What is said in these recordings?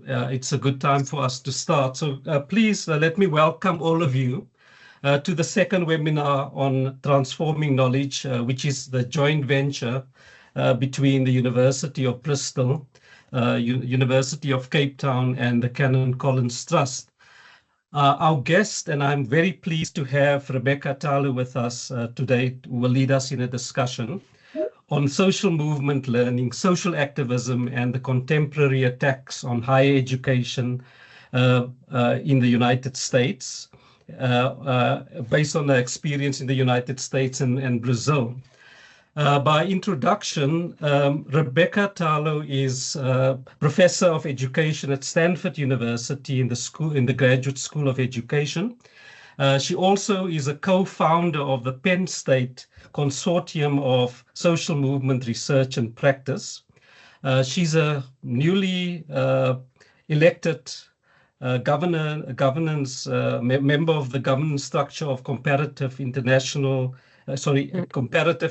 it's a good time for us to start. So please let me welcome all of you to the second webinar on transforming knowledge, which is the joint venture between the University of Bristol, University of Cape Town, and the Canon Trust. Our guest, and I'm very pleased to have Rebecca Talu with us today, who will lead us in a discussion on social movement learning, social activism, and the contemporary attacks on higher education in the United States, based on the experience in the United States and Brazil. By introduction, Rebecca Talu is Professor of Education at Stanford University in the Graduate School of Education. She also is a co-founder of the Penn State Consortium of Social Movement Research and Practice. She's a newly elected member of the governance structure of Comparative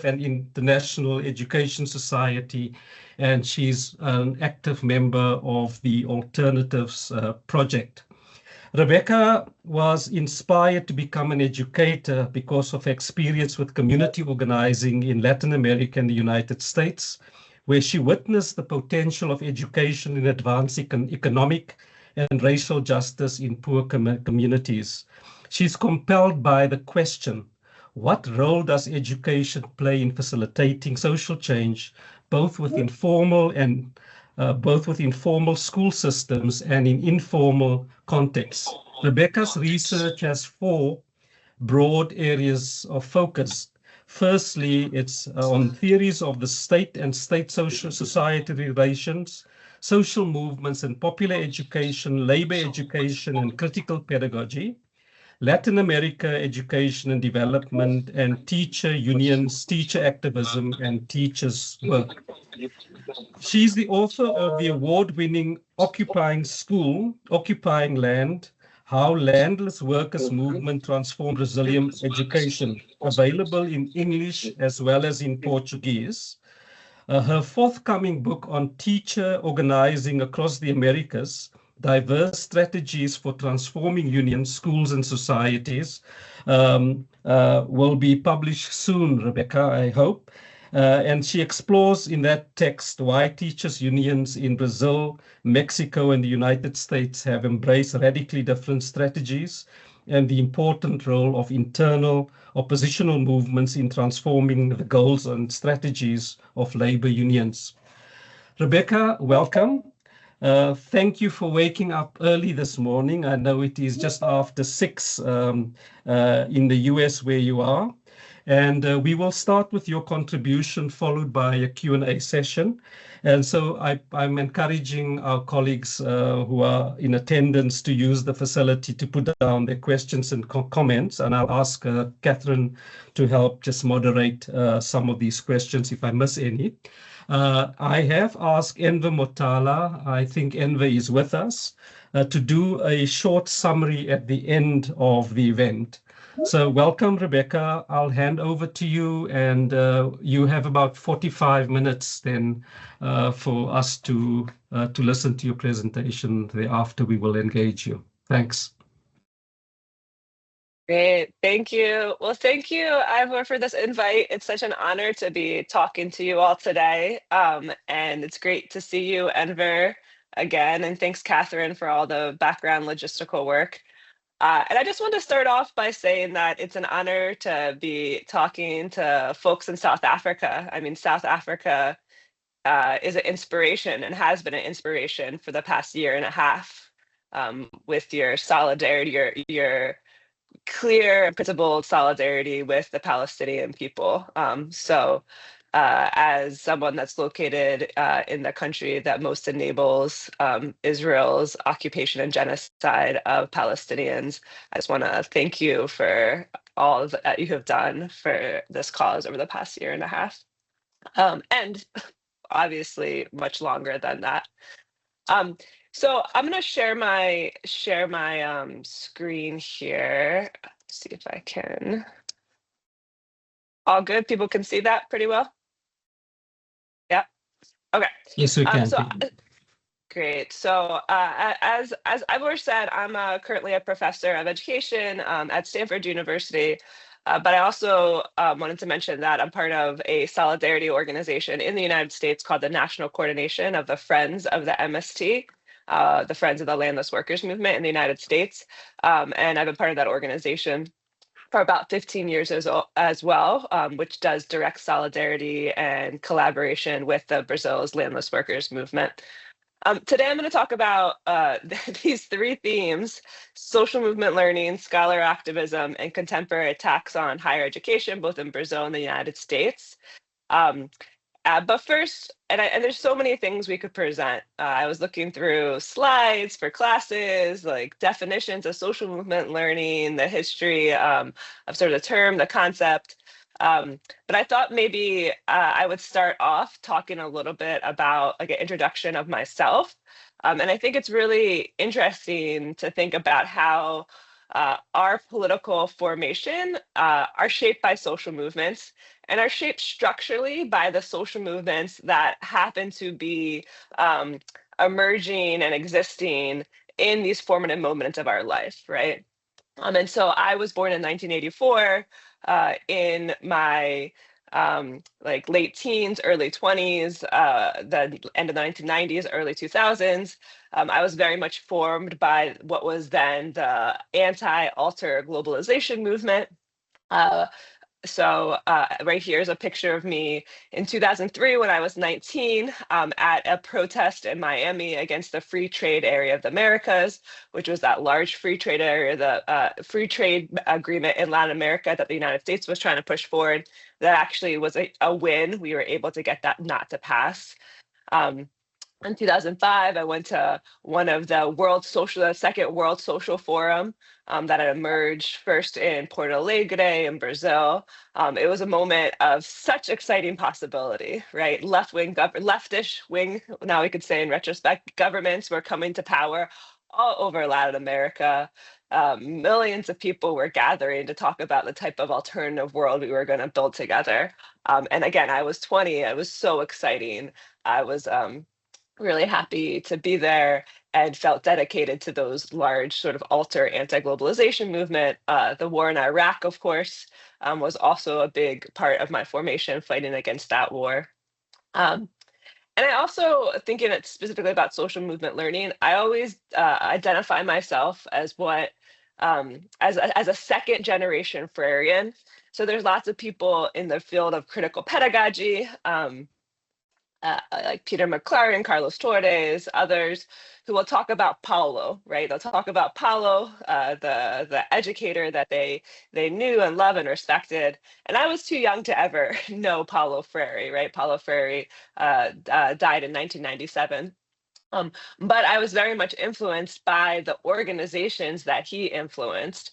and International Education Society, and she's an active member of the Alternatives Project. Rebecca was inspired to become an educator because of experience with community organizing in Latin America and the United States, where she witnessed the potential of education in advancing economic and racial justice in poor communities. She's compelled by the question, what role does education play in facilitating social change, both within formal school systems and in informal contexts? Rebecca's research has four broad areas of focus. Firstly, it's on theories of the state and state social society relations, social movements and popular education, labor education and critical pedagogy, Latin America education and development, and teacher unions, teacher activism, and teachers' work. She's the author of the award-winning Occupying School, Occupying Land, How Landless Workers Movement Transformed Resilient Education, available in English as well as in Portuguese. Her forthcoming book on teacher organizing across the Americas, Diverse Strategies for Transforming Unions, Schools and Societies, will be published soon, Rebecca, I hope. And she explores in that text why teachers' unions in Brazil, Mexico, and the United States have embraced radically different strategies and the important role of internal oppositional movements in transforming the goals and strategies of labor unions. Rebecca, welcome. Thank you for waking up early this morning. I know it is just after 6 in the US where you are. And we will start with your contribution, followed by a Q&A session. And so I'm encouraging our colleagues who are in attendance to use the facility to put down their questions and comments. And I'll ask Catherine to help just moderate some of these questions if I miss any. I have asked Enver Motala, I think Enver is with us, to do a short summary at the end of the event. So welcome, Rebecca. I'll hand over to you, and you have about 45 minutes then for us to listen to your presentation. Thereafter, we will engage you. Thanks. Great, thank you. Well, thank you, Ivor, for this invite. It's such an honor to be talking to you all today. And it's great to see you, Enver, again. And thanks, Catherine, for all the background logistical work. And I just want to start off by saying that it's an honor to be talking to folks in South Africa. I mean, South Africa is an inspiration and has been an inspiration for the past year and a half with your solidarity, your clear and principled solidarity with the Palestinian people. As someone that's located in the country that most enables Israel's occupation and genocide of Palestinians, I just want to thank you for all that you have done for this cause over the past year and a half. And obviously much longer than that. So I'm going to share my screen here. Let's see if I can. All good? People can see that pretty well? Yeah. Okay. Yes, we can. Great. So as Ivor said, I'm currently a professor of education at Stanford University, but I also wanted to mention that I'm part of a solidarity organization in the United States called the National Coordination of the Friends of the MST, the Friends of the Landless Workers Movement in the United States. And I've been part of that organization for about 15 years as well, which does direct solidarity and collaboration with the Brazil's landless workers movement. Today, I'm going to talk about these three themes: social movement learning, scholar activism, and contemporary attacks on higher education, both in Brazil and the United States. Um, but first, and there's so many things we could present. I was looking through slides for classes, like definitions of social movement learning, the history of sort of the term, the concept. But I thought maybe I would start off talking a little bit about like an introduction of myself. And I think it's really interesting to think about how our political formation are shaped by social movements and are shaped structurally by the social movements that happen to be emerging and existing in these formative moments of our life, right? And so I was born in 1984 in my like late teens, early 20s, the end of the 1990s, early 2000s. I was very much formed by what was then the anti-alter globalization movement. So right here is a picture of me in 2003 when I was 19 at a protest in Miami against the free trade area of the Americas, which was that large free trade area, the free trade agreement in Latin America that the United States was trying to push forward. That actually was a win. We were able to get that not to pass. In 2005, I went to one of the second World Social Forum that had emerged first in Porto Alegre in Brazil. It was a moment of such exciting possibility, right? Leftish wing, now we could say in retrospect, governments were coming to power all over Latin America. Millions of people were gathering to talk about the type of alternative world we were going to build together. And again, I was 20. It was so exciting. I was really happy to be there and felt dedicated to those large sort of alter anti-globalization movement. The war in Iraq, of course, was also a big part of my formation, fighting against that war. And I also, thinking specifically about social movement learning, I always identify myself as as a second generation Freirean. So there's lots of people in the field of critical pedagogy, like Peter McLaren, Carlos Torres, others who will talk about Paulo, right? They'll talk about Paulo, the educator that they knew and loved and respected. And I was too young to ever know Paulo Freire, right? Paulo Freire died in 1997. But I was very much influenced by the organizations that he influenced.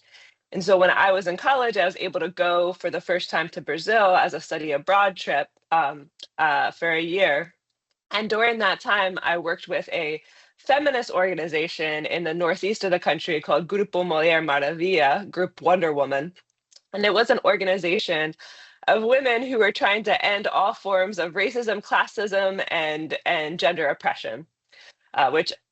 And so when I was in college, I was able to go for the first time to Brazil as a study abroad trip for a year. And during that time, I worked with a feminist organization in the northeast of the country called Grupo Mulher Maravilha, Group Wonder Woman. And it was an organization of women who were trying to end all forms of racism, classism, and gender oppression.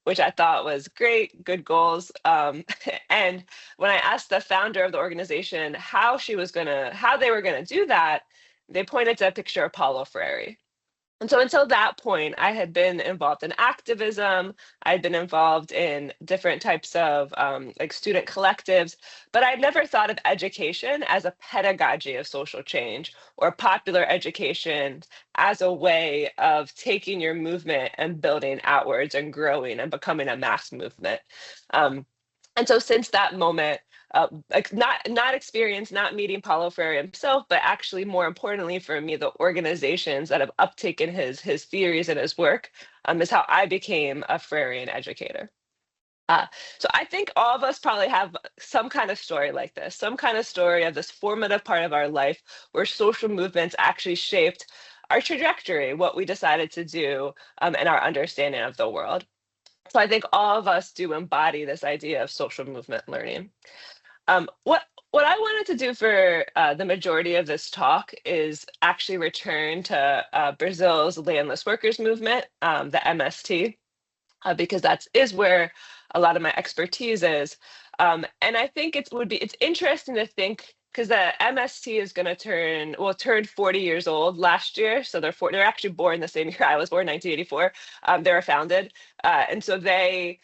Which I thought was great, good goals. And when I asked the founder of the organization how they were gonna do that, they pointed to a picture of Paulo Freire. And so until that point, I had been involved in activism. I had been involved in different types of like student collectives, but I'd never thought of education as a pedagogy of social change or popular education as a way of taking your movement and building outwards and growing and becoming a mass movement. And so since that moment, like not experience, not meeting Paulo Freire himself, but actually more importantly for me, the organizations that have uptaken his theories and his work is how I became a Freirean educator. So I think all of us probably have some kind of story like this, some kind of story of this formative part of our life where social movements actually shaped our trajectory, what we decided to do, and our understanding of the world. So I think all of us do embody this idea of social movement learning. What I wanted to do for the majority of this talk is actually return to Brazil's landless workers movement, the MST. because that is where a lot of my expertise is. And I think it's interesting to think, because the MST is going to turned 40 years old last year. So they're actually born the same year I was born, 1984. They were founded. And so they've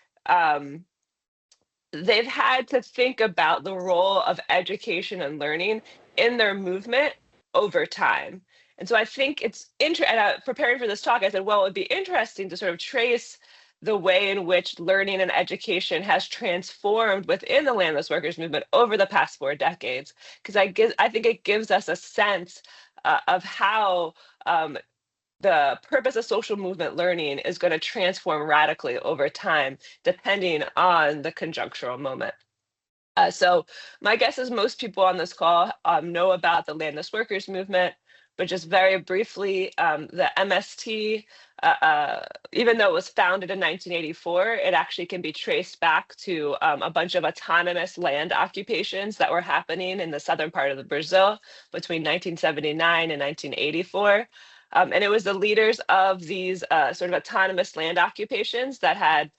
had to think about the role of education and learning in their movement over time. And so I think it's interesting. Preparing for this talk, I said, well, it'd be interesting to sort of trace the way in which learning and education has transformed within the landless workers movement over the past 4 decades, because I think it gives us a sense of how the purpose of social movement learning is going to transform radically over time, depending on the conjunctural moment. So my guess is most people on this call know about the landless workers movement, but just very briefly, the MST, even though it was founded in 1984, it actually can be traced back to a bunch of autonomous land occupations that were happening in the southern part of Brazil between 1979 and 1984. And it was the leaders of these sort of autonomous land occupations that had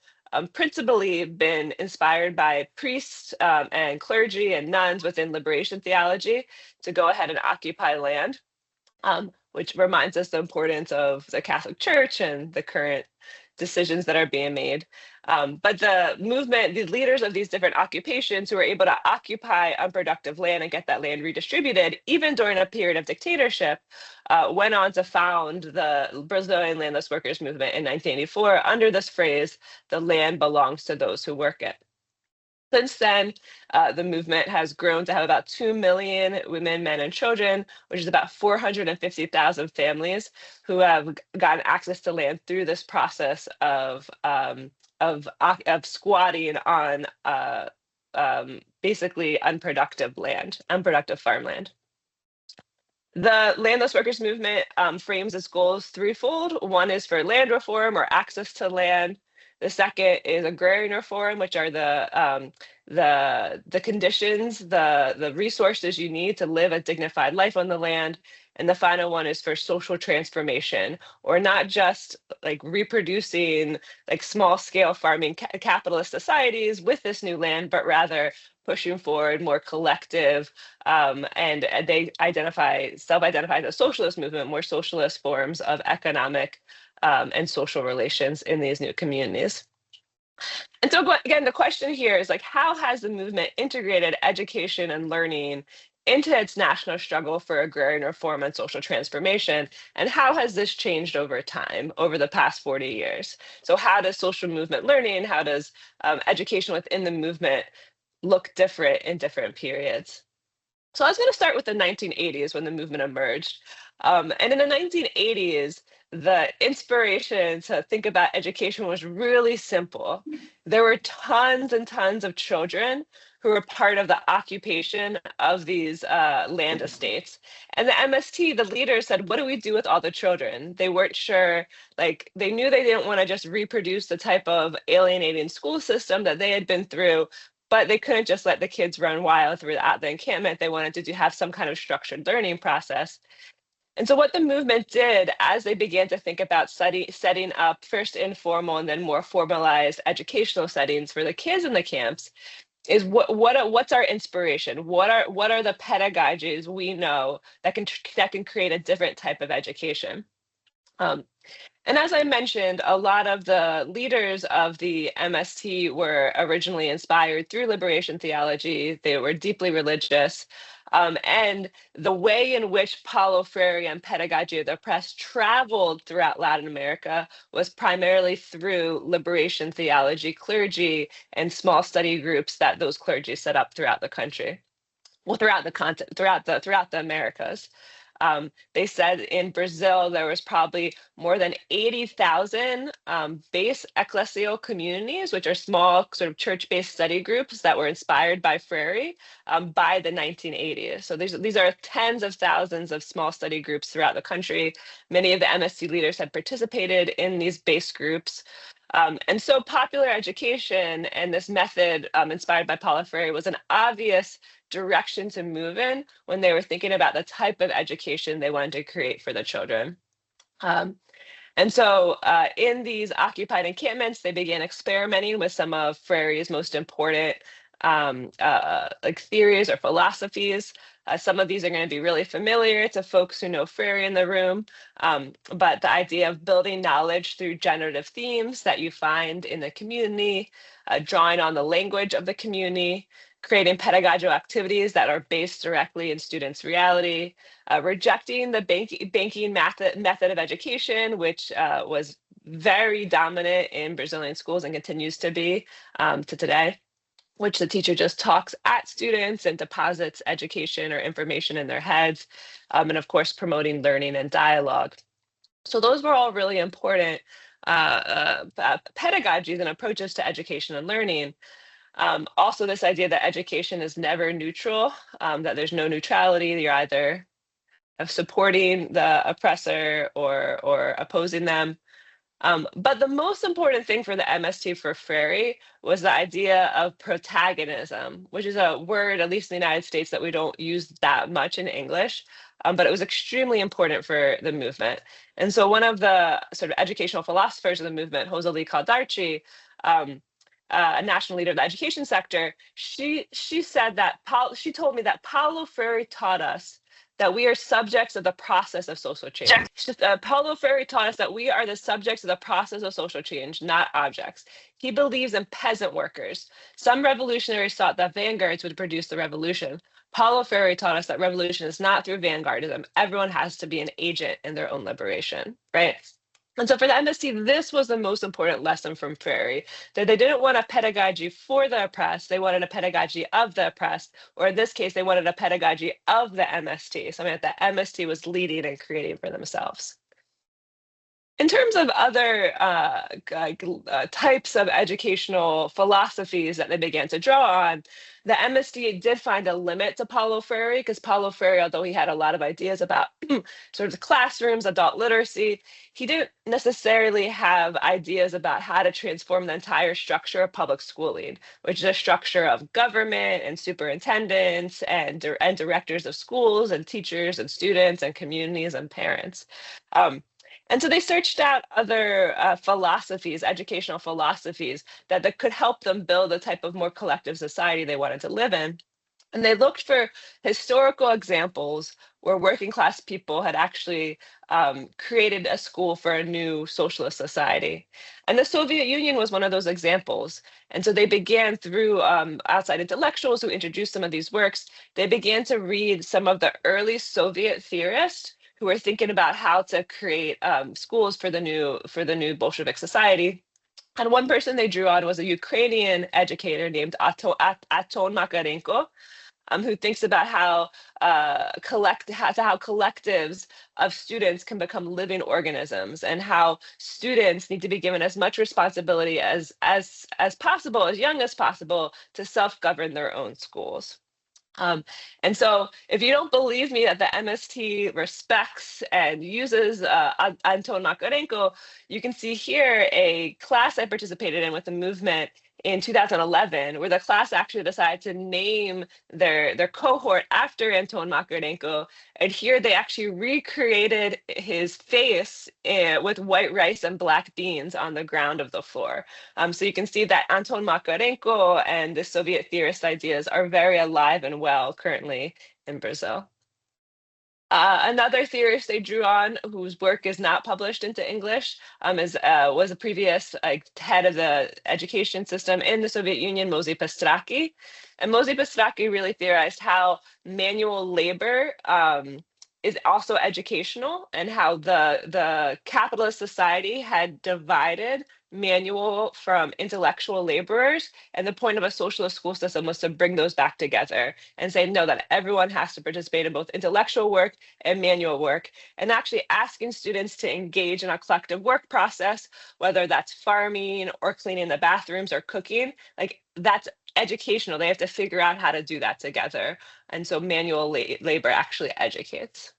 principally been inspired by priests and clergy and nuns within liberation theology to go ahead and occupy land, which reminds us the importance of the Catholic Church and the current decisions that are being made. But the movement, the leaders of these different occupations who were able to occupy unproductive land and get that land redistributed, even during a period of dictatorship, went on to found the Brazilian landless workers movement in 1984 under this phrase, "the land belongs to those who work it." Since then, the movement has grown to have about 2 million women, men, and children, which is about 450,000 families who have gotten access to land through this process of squatting on basically unproductive land, unproductive farmland. The landless workers movement frames its goals threefold. One is for land reform or access to land. The second is agrarian reform, which are the conditions, the resources you need to live a dignified life on the land. And the final one is for social transformation, or not just like reproducing like small scale farming capitalist societies with this new land, but rather pushing forward more collective, and they self-identify as a socialist movement, more socialist forms of economic and social relations in these new communities. And so again, the question here is like, how has the movement integrated education and learning into its national struggle for agrarian reform and social transformation? And how has this changed over time, over the past 40 years? So how does social movement learning, how does education within the movement look different in different periods? So I was going to start with the 1980s when the movement emerged. And in the 1980s, the inspiration to think about education was really simple. There were tons and tons of children who were part of the occupation of these land estates. And the MST, the leaders said, what do we do with all the children? They weren't sure, like they knew they didn't want to just reproduce the type of alienating school system that they had been through, but they couldn't just let the kids run wild throughout the encampment. They wanted to have some kind of structured learning process. And so what the movement did as they began to think about setting up first informal and then more formalized educational settings for the kids in the camps is what's our inspiration? What are the pedagogies we know that can create a different type of education? And as I mentioned, a lot of the leaders of the MST were originally inspired through liberation theology. They were deeply religious. And the way in which Paulo Freire and Pedagogy of the Oppressed traveled throughout Latin America was primarily through liberation theology clergy and small study groups that those clergy set up throughout the country. Well, throughout the Americas. They said in Brazil there was probably more than 80,000 base ecclesial communities, which are small sort of church-based study groups that were inspired by Freire by the 1980s. So these are tens of thousands of small study groups throughout the country. Many of the MSC leaders had participated in these base groups. And so popular education and this method inspired by Paulo Freire was an obvious direction to move in when they were thinking about the type of education they wanted to create for the children. And so in these occupied encampments, they began experimenting with some of Freire's most important like theories or philosophies. Some of these are going to be really familiar to folks who know Freire in the room, but the idea of building knowledge through generative themes that you find in the community, drawing on the language of the community, creating pedagogical activities that are based directly in students' reality, rejecting the banking method of education, which was very dominant in Brazilian schools and continues to be to today, which the teacher just talks at students and deposits education or information in their heads, and of course, promoting learning and dialogue. So those were all really important pedagogies and approaches to education and learning. Also, this idea that education is never neutral, that there's no neutrality. You're either supporting the oppressor or opposing them. But the most important thing for the MST for Freire was the idea of protagonism, which is a word, at least in the United States, that we don't use that much in English, but it was extremely important for the movement. And so one of the sort of educational philosophers of the movement, Rosalie Caldarchi, a national leader of the education sector, she said that, she told me that Paulo Freire taught us that we are subjects of the process of social change. Paulo Freire taught us that we are the subjects of the process of social change, not objects. He believes in peasant workers. Some revolutionaries thought that vanguards would produce the revolution. Paulo Freire taught us that revolution is not through vanguardism. Everyone has to be an agent in their own liberation, right? And so for the MST, this was the most important lesson from Freire, that they didn't want a pedagogy for the oppressed, they wanted a pedagogy of the oppressed, or in this case, they wanted a pedagogy of the MST, something that the MST was leading and creating for themselves. In terms of other types of educational philosophies that they began to draw on, the MST did find a limit to Paulo Freire, because Paulo Freire, although he had a lot of ideas about sort of the classrooms, adult literacy, he didn't necessarily have ideas about how to transform the entire structure of public schooling, which is a structure of government and superintendents and directors of schools and teachers and students and communities and parents. And so they searched out other philosophies, educational philosophies that could help them build a type of more collective society they wanted to live in. And they looked for historical examples where working class people had actually created a school for a new socialist society. And the Soviet Union was one of those examples. And so they began through outside intellectuals who introduced some of these works, they began to read some of the early Soviet theorists who were thinking about how to create schools for the new Bolshevik society. And one person they drew on was a Ukrainian educator named Aton Makarenko, who thinks about how collectives of students can become living organisms, and how students need to be given as much responsibility as possible, as young as possible, to self-govern their own schools. And so if you don't believe me that the MST respects and uses Anton Makarenko, you can see here a class I participated in with the movement in 2011, where the class actually decided to name their cohort after Anton Makarenko. And here they actually recreated his face with white rice and black beans on the ground of the floor. So you can see that Anton Makarenko and the Soviet theorist ideas are very alive and well currently in Brazil. Another theorist they drew on, whose work is not published into English, was a previous head of the education system in the Soviet Union, Moisey Pastraki. And Moisey Pastraki really theorized how manual labor is also educational, and how the capitalist society had divided manual from intellectual laborers, and the point of a socialist school system was to bring those back together and say no, that everyone has to participate in both intellectual work and manual work, and actually asking students to engage in a collective work process, whether that's farming or cleaning the bathrooms or cooking. Like, that's educational. They have to figure out how to do that together, and so manual labor actually educates.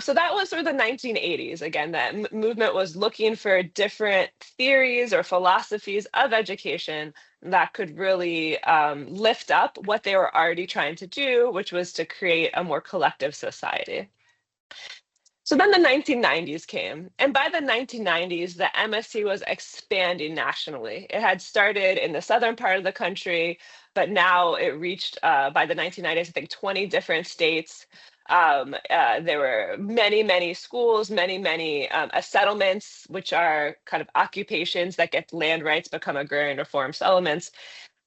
So that was sort of the 1980s. Again, that movement was looking for different theories or philosophies of education that could really lift up what they were already trying to do, which was to create a more collective society. So then the 1990s came, and by the 1990s, the MSc was expanding nationally. It had started in the southern part of the country, but now it reached, by the 1990s, I think 20 different states. There were many, many schools, many settlements, which are kind of occupations that get land rights, become agrarian reform settlements.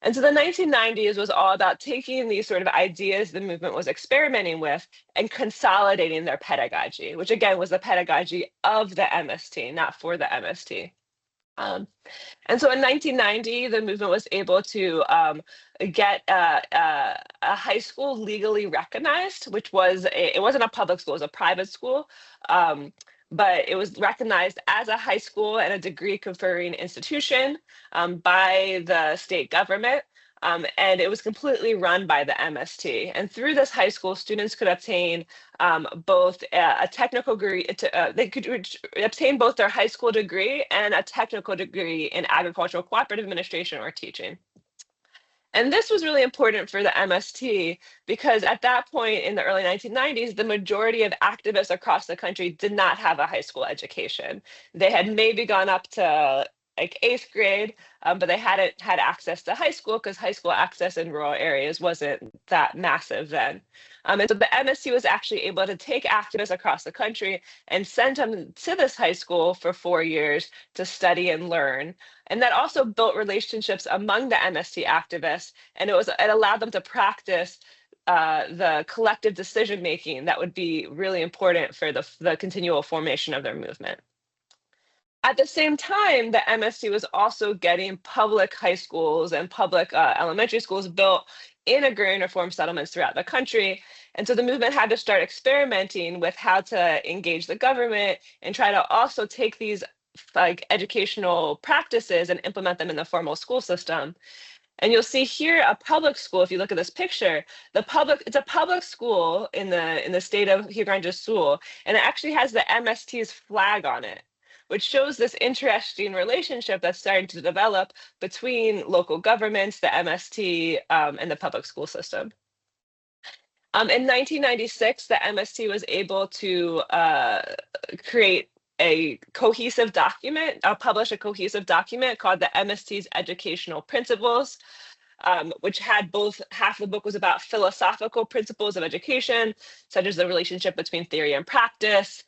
And so the 1990s was all about taking these sort of ideas the movement was experimenting with and consolidating their pedagogy, which again was the pedagogy of the MST, not for the MST. Um, and so in 1990, the movement was able to get a high school legally recognized, which was it wasn't a public school, it was a private school. But it was recognized as a high school and a degree conferring institution by the state government. And it was completely run by the MST. And through this high school, students could obtain both a technical degree, they could obtain both their high school degree and a technical degree in agricultural cooperative administration or teaching. And this was really important for the MST because at that point in the early 1990s, the majority of activists across the country did not have a high school education. They had maybe gone up to like 8th grade, but they hadn't had access to high school because high school access in rural areas wasn't that massive then. And so the MST was actually able to take activists across the country and send them to this high school for 4 years to study and learn. And that also built relationships among the MST activists, and it allowed them to practice the collective decision making that would be really important for the continual formation of their movement. At the same time, the MST was also getting public high schools and public elementary schools built in agrarian reform settlements throughout the country. And so the movement had to start experimenting with how to engage the government and try to also take these like educational practices and implement them in the formal school system. And you'll see here a public school. If you look at this picture, it's a public school in the state of Rio Grande do Sul, and it actually has the MST's flag on it, which shows this interesting relationship that's starting to develop between local governments, the MST, and the public school system. In 1996, the MST was able to create a cohesive document, publish a cohesive document called the MST's Educational Principles, which had both half the book was about philosophical principles of education, such as the relationship between theory and practice,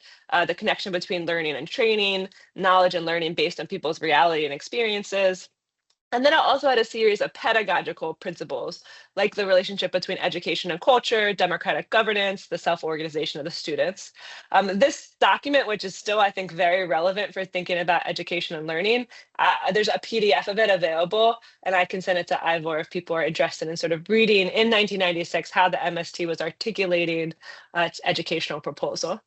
the connection between learning and training, knowledge and learning based on people's reality and experiences. And then it also had a series of pedagogical principles, like the relationship between education and culture, democratic governance, the self-organization of the students. This document, which is still, I think, very relevant for thinking about education and learning, there's a PDF of it available, and I can send it to Ivor if people are interested in sort of reading in 1996 how the MST was articulating its educational proposal.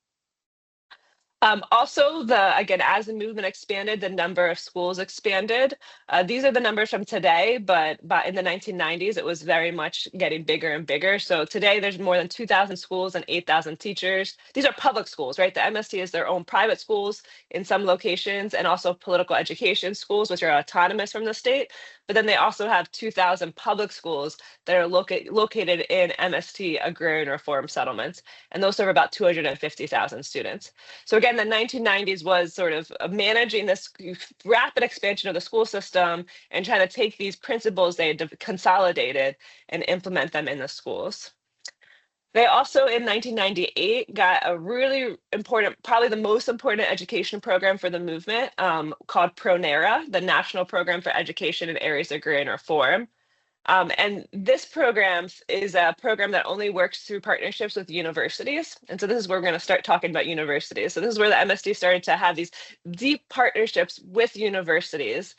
Also, again, as the movement expanded, the number of schools expanded. These are the numbers from today, but in the 1990s, it was very much getting bigger and bigger. So today, there's more than 2,000 schools and 8,000 teachers. These are public schools, right? The MST is their own private schools in some locations, and also political education schools, which are autonomous from the state. But then they also have 2,000 public schools that are located in MST agrarian reform settlements, and those serve about 250,000 students. So again, the 1990s was sort of managing this rapid expansion of the school system and trying to take these principles they had consolidated and implement them in the schools. They also, in 1998, got a really important, probably the most important education program for the movement called ProNERA, the National Program for Education in Areas of Agrarian Reform. And this program is a program that only works through partnerships with universities. And so this is where we're going to start talking about universities. So this is where the MST started to have these deep partnerships with universities,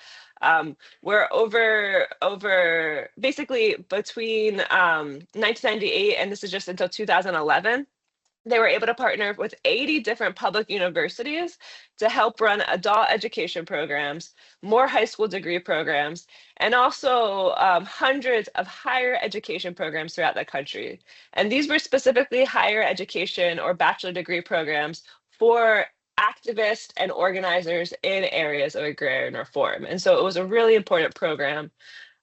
where over basically between 1998 and this is just until 2011, they were able to partner with 80 different public universities to help run adult education programs, more high school degree programs, and also hundreds of higher education programs throughout the country. And these were specifically higher education or bachelor degree programs for activists and organizers in areas of agrarian reform. And so it was a really important program.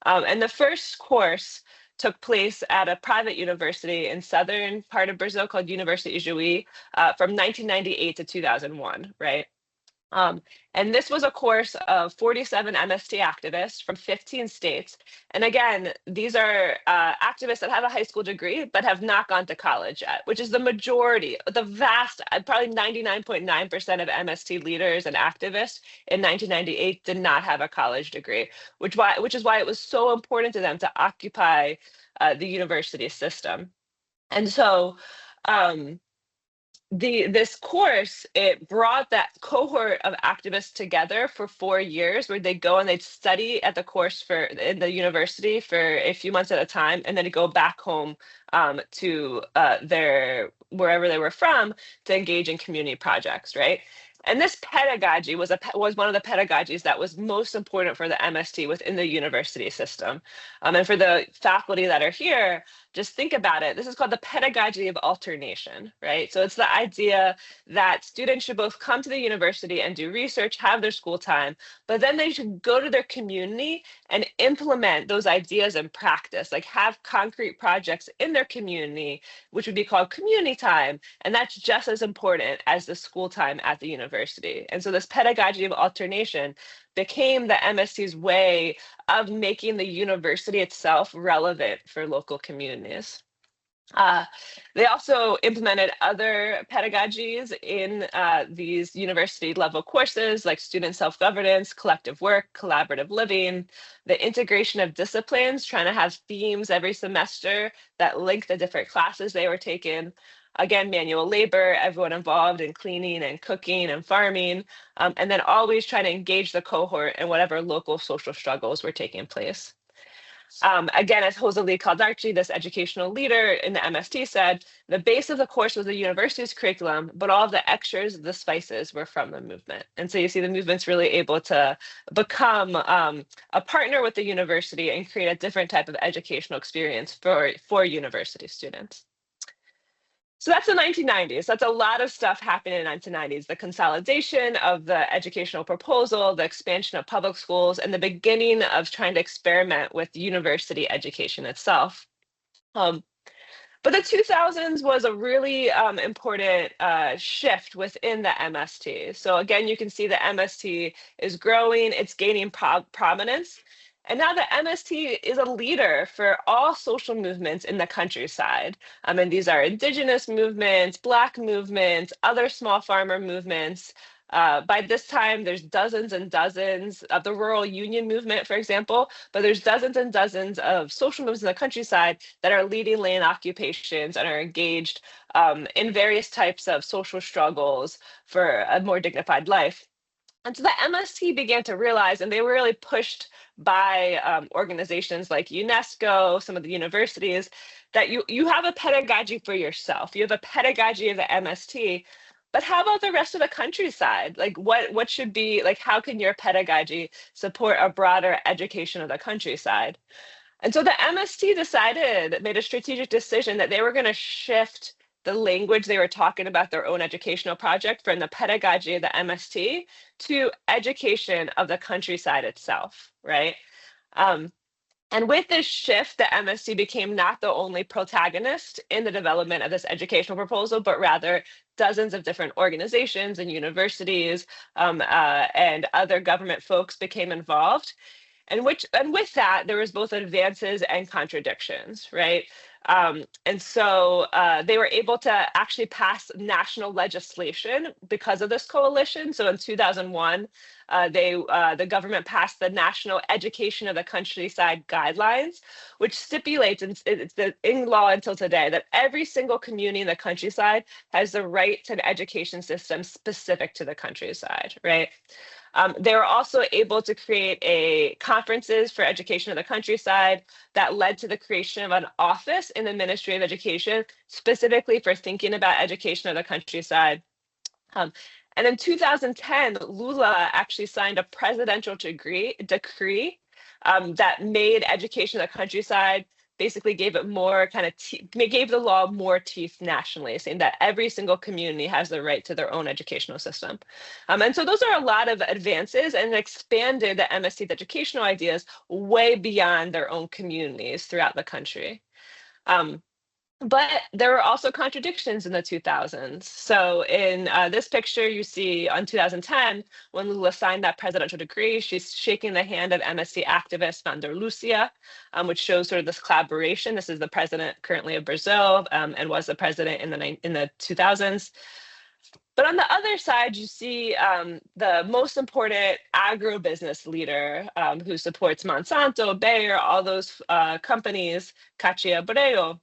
And the first course took place at a private university in southern part of Brazil called University Juí from 1998 to 2001, right? Um, and this was a course of 47 MST activists from 15 states. And again, these are activists that have a high school degree, but have not gone to college yet, which is the majority, the vast, probably 99.9% of MST leaders and activists in 1998 did not have a college degree, which is why it was so important to them to occupy the university system. And so, um, this course, it brought that cohort of activists together for 4 years, where they go and they'd study at the course in the university for a few months at a time, and then to go back home to their wherever they were from to engage in community projects, right? And this pedagogy was one of the pedagogies that was most important for the MST within the university system. And for the faculty that are here, just think about it. This is called the pedagogy of alternation, right? So it's the idea that students should both come to the university and do research, have their school time, but then they should go to their community and implement those ideas in practice, like have concrete projects in their community, which would be called community time. And that's just as important as the school time at the university. And so this pedagogy of alternation became the MST's way of making the university itself relevant for local communities. They also implemented other pedagogies in these university level courses like student self-governance, collective work, collaborative living, the integration of disciplines, trying to have themes every semester that link the different classes they were taking. Again, manual labor, everyone involved in cleaning and cooking and farming, and then always trying to engage the cohort in whatever local social struggles were taking place. Again, as Rosalie Caldarchi, this educational leader in the MST said, the base of the course was the university's curriculum, but all of the extras, the spices, were from the movement. And so you see the movement's really able to become a partner with the university and create a different type of educational experience for university students. So that's the 1990s. That's a lot of stuff happening in the 1990s. The consolidation of the educational proposal, the expansion of public schools, and the beginning of trying to experiment with university education itself. But the 2000s was a really important shift within the MST. So again, you can see the MST is growing, it's gaining prominence. And now the MST is a leader for all social movements in the countryside. And these are indigenous movements, Black movements, other small farmer movements. By this time, there's dozens and dozens of the rural union movement, for example, but there's dozens and dozens of social movements in the countryside that are leading land occupations and are engaged in various types of social struggles for a more dignified life. And so the MST began to realize, and they were really pushed by organizations like UNESCO, some of the universities, that you have a pedagogy for yourself. You have a pedagogy of the MST, but how about the rest of the countryside? Like what should be, like how can your pedagogy support a broader education of the countryside? And so the MST made a strategic decision that they were going to shift the language they were talking about their own educational project from the pedagogy of the MST to education of the countryside itself, right? And with this shift, the MST became not the only protagonist in the development of this educational proposal, but rather dozens of different organizations and universities and other government folks became involved. And with that, there was both advances and contradictions, right? And so they were able to actually pass national legislation because of this coalition. So in 2001, the government passed the National Education of the Countryside Guidelines, which stipulates, and it's in law until today, that every single community in the countryside has the right to an education system specific to the countryside, right? They were also able to create conferences for education of the countryside that led to the creation of an office in the Ministry of Education, specifically for thinking about education of the countryside. And in 2010, Lula actually signed a presidential decree that made education of the countryside basically gave it more gave the law more teeth nationally, saying that every single community has the right to their own educational system. And so those are a lot of advances and expanded the MST's educational ideas way beyond their own communities throughout the country. But there were also contradictions in the 2000s. So in this picture, you see on 2010, when Lula signed that presidential decree, she's shaking the hand of MST activist Vander Lucia, which shows sort of this collaboration. This is the president currently of Brazil and was the president in the 2000s. But on the other side, you see the most important agribusiness leader who supports Monsanto, Bayer, all those companies, Katia Abreu,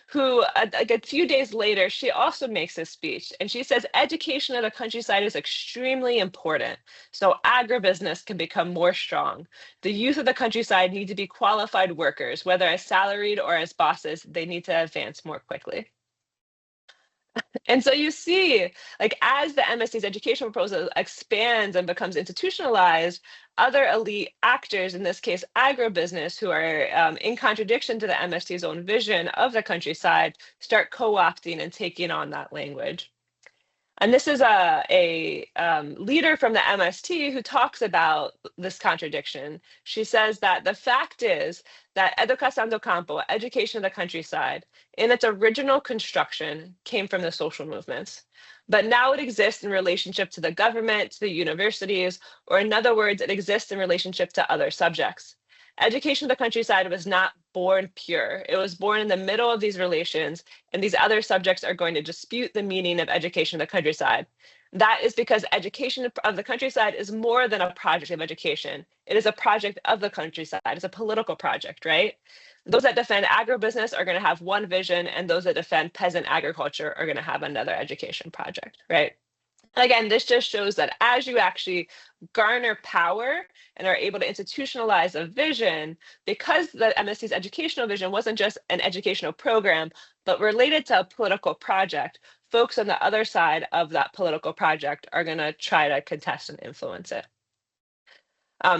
who like a few days later, she also makes a speech and she says education of the countryside is extremely important. So agribusiness can become more strong. The youth of the countryside need to be qualified workers, whether as salaried or as bosses, they need to advance more quickly. And so you see, like as the MST's education proposal expands and becomes institutionalized, other elite actors, in this case agribusiness, who are in contradiction to the MST's own vision of the countryside, start co-opting and taking on that language. And this is a leader from the MST who talks about this contradiction. She says that the fact is that Educação do Campo, education of the countryside, in its original construction came from the social movements. But now it exists in relationship to the government, to the universities, or in other words, it exists in relationship to other subjects. Education of the countryside was not born pure. It was born in the middle of these relations, and these other subjects are going to dispute the meaning of education of the countryside. That is because education of the countryside is more than a project of education. It is a project of the countryside. It's a political project, right? Those that defend agribusiness are going to have one vision, and those that defend peasant agriculture are going to have another education project, right? Again, this just shows that as you actually garner power and are able to institutionalize a vision, because the MST's educational vision wasn't just an educational program, but related to a political project, folks on the other side of that political project are going to try to contest and influence it.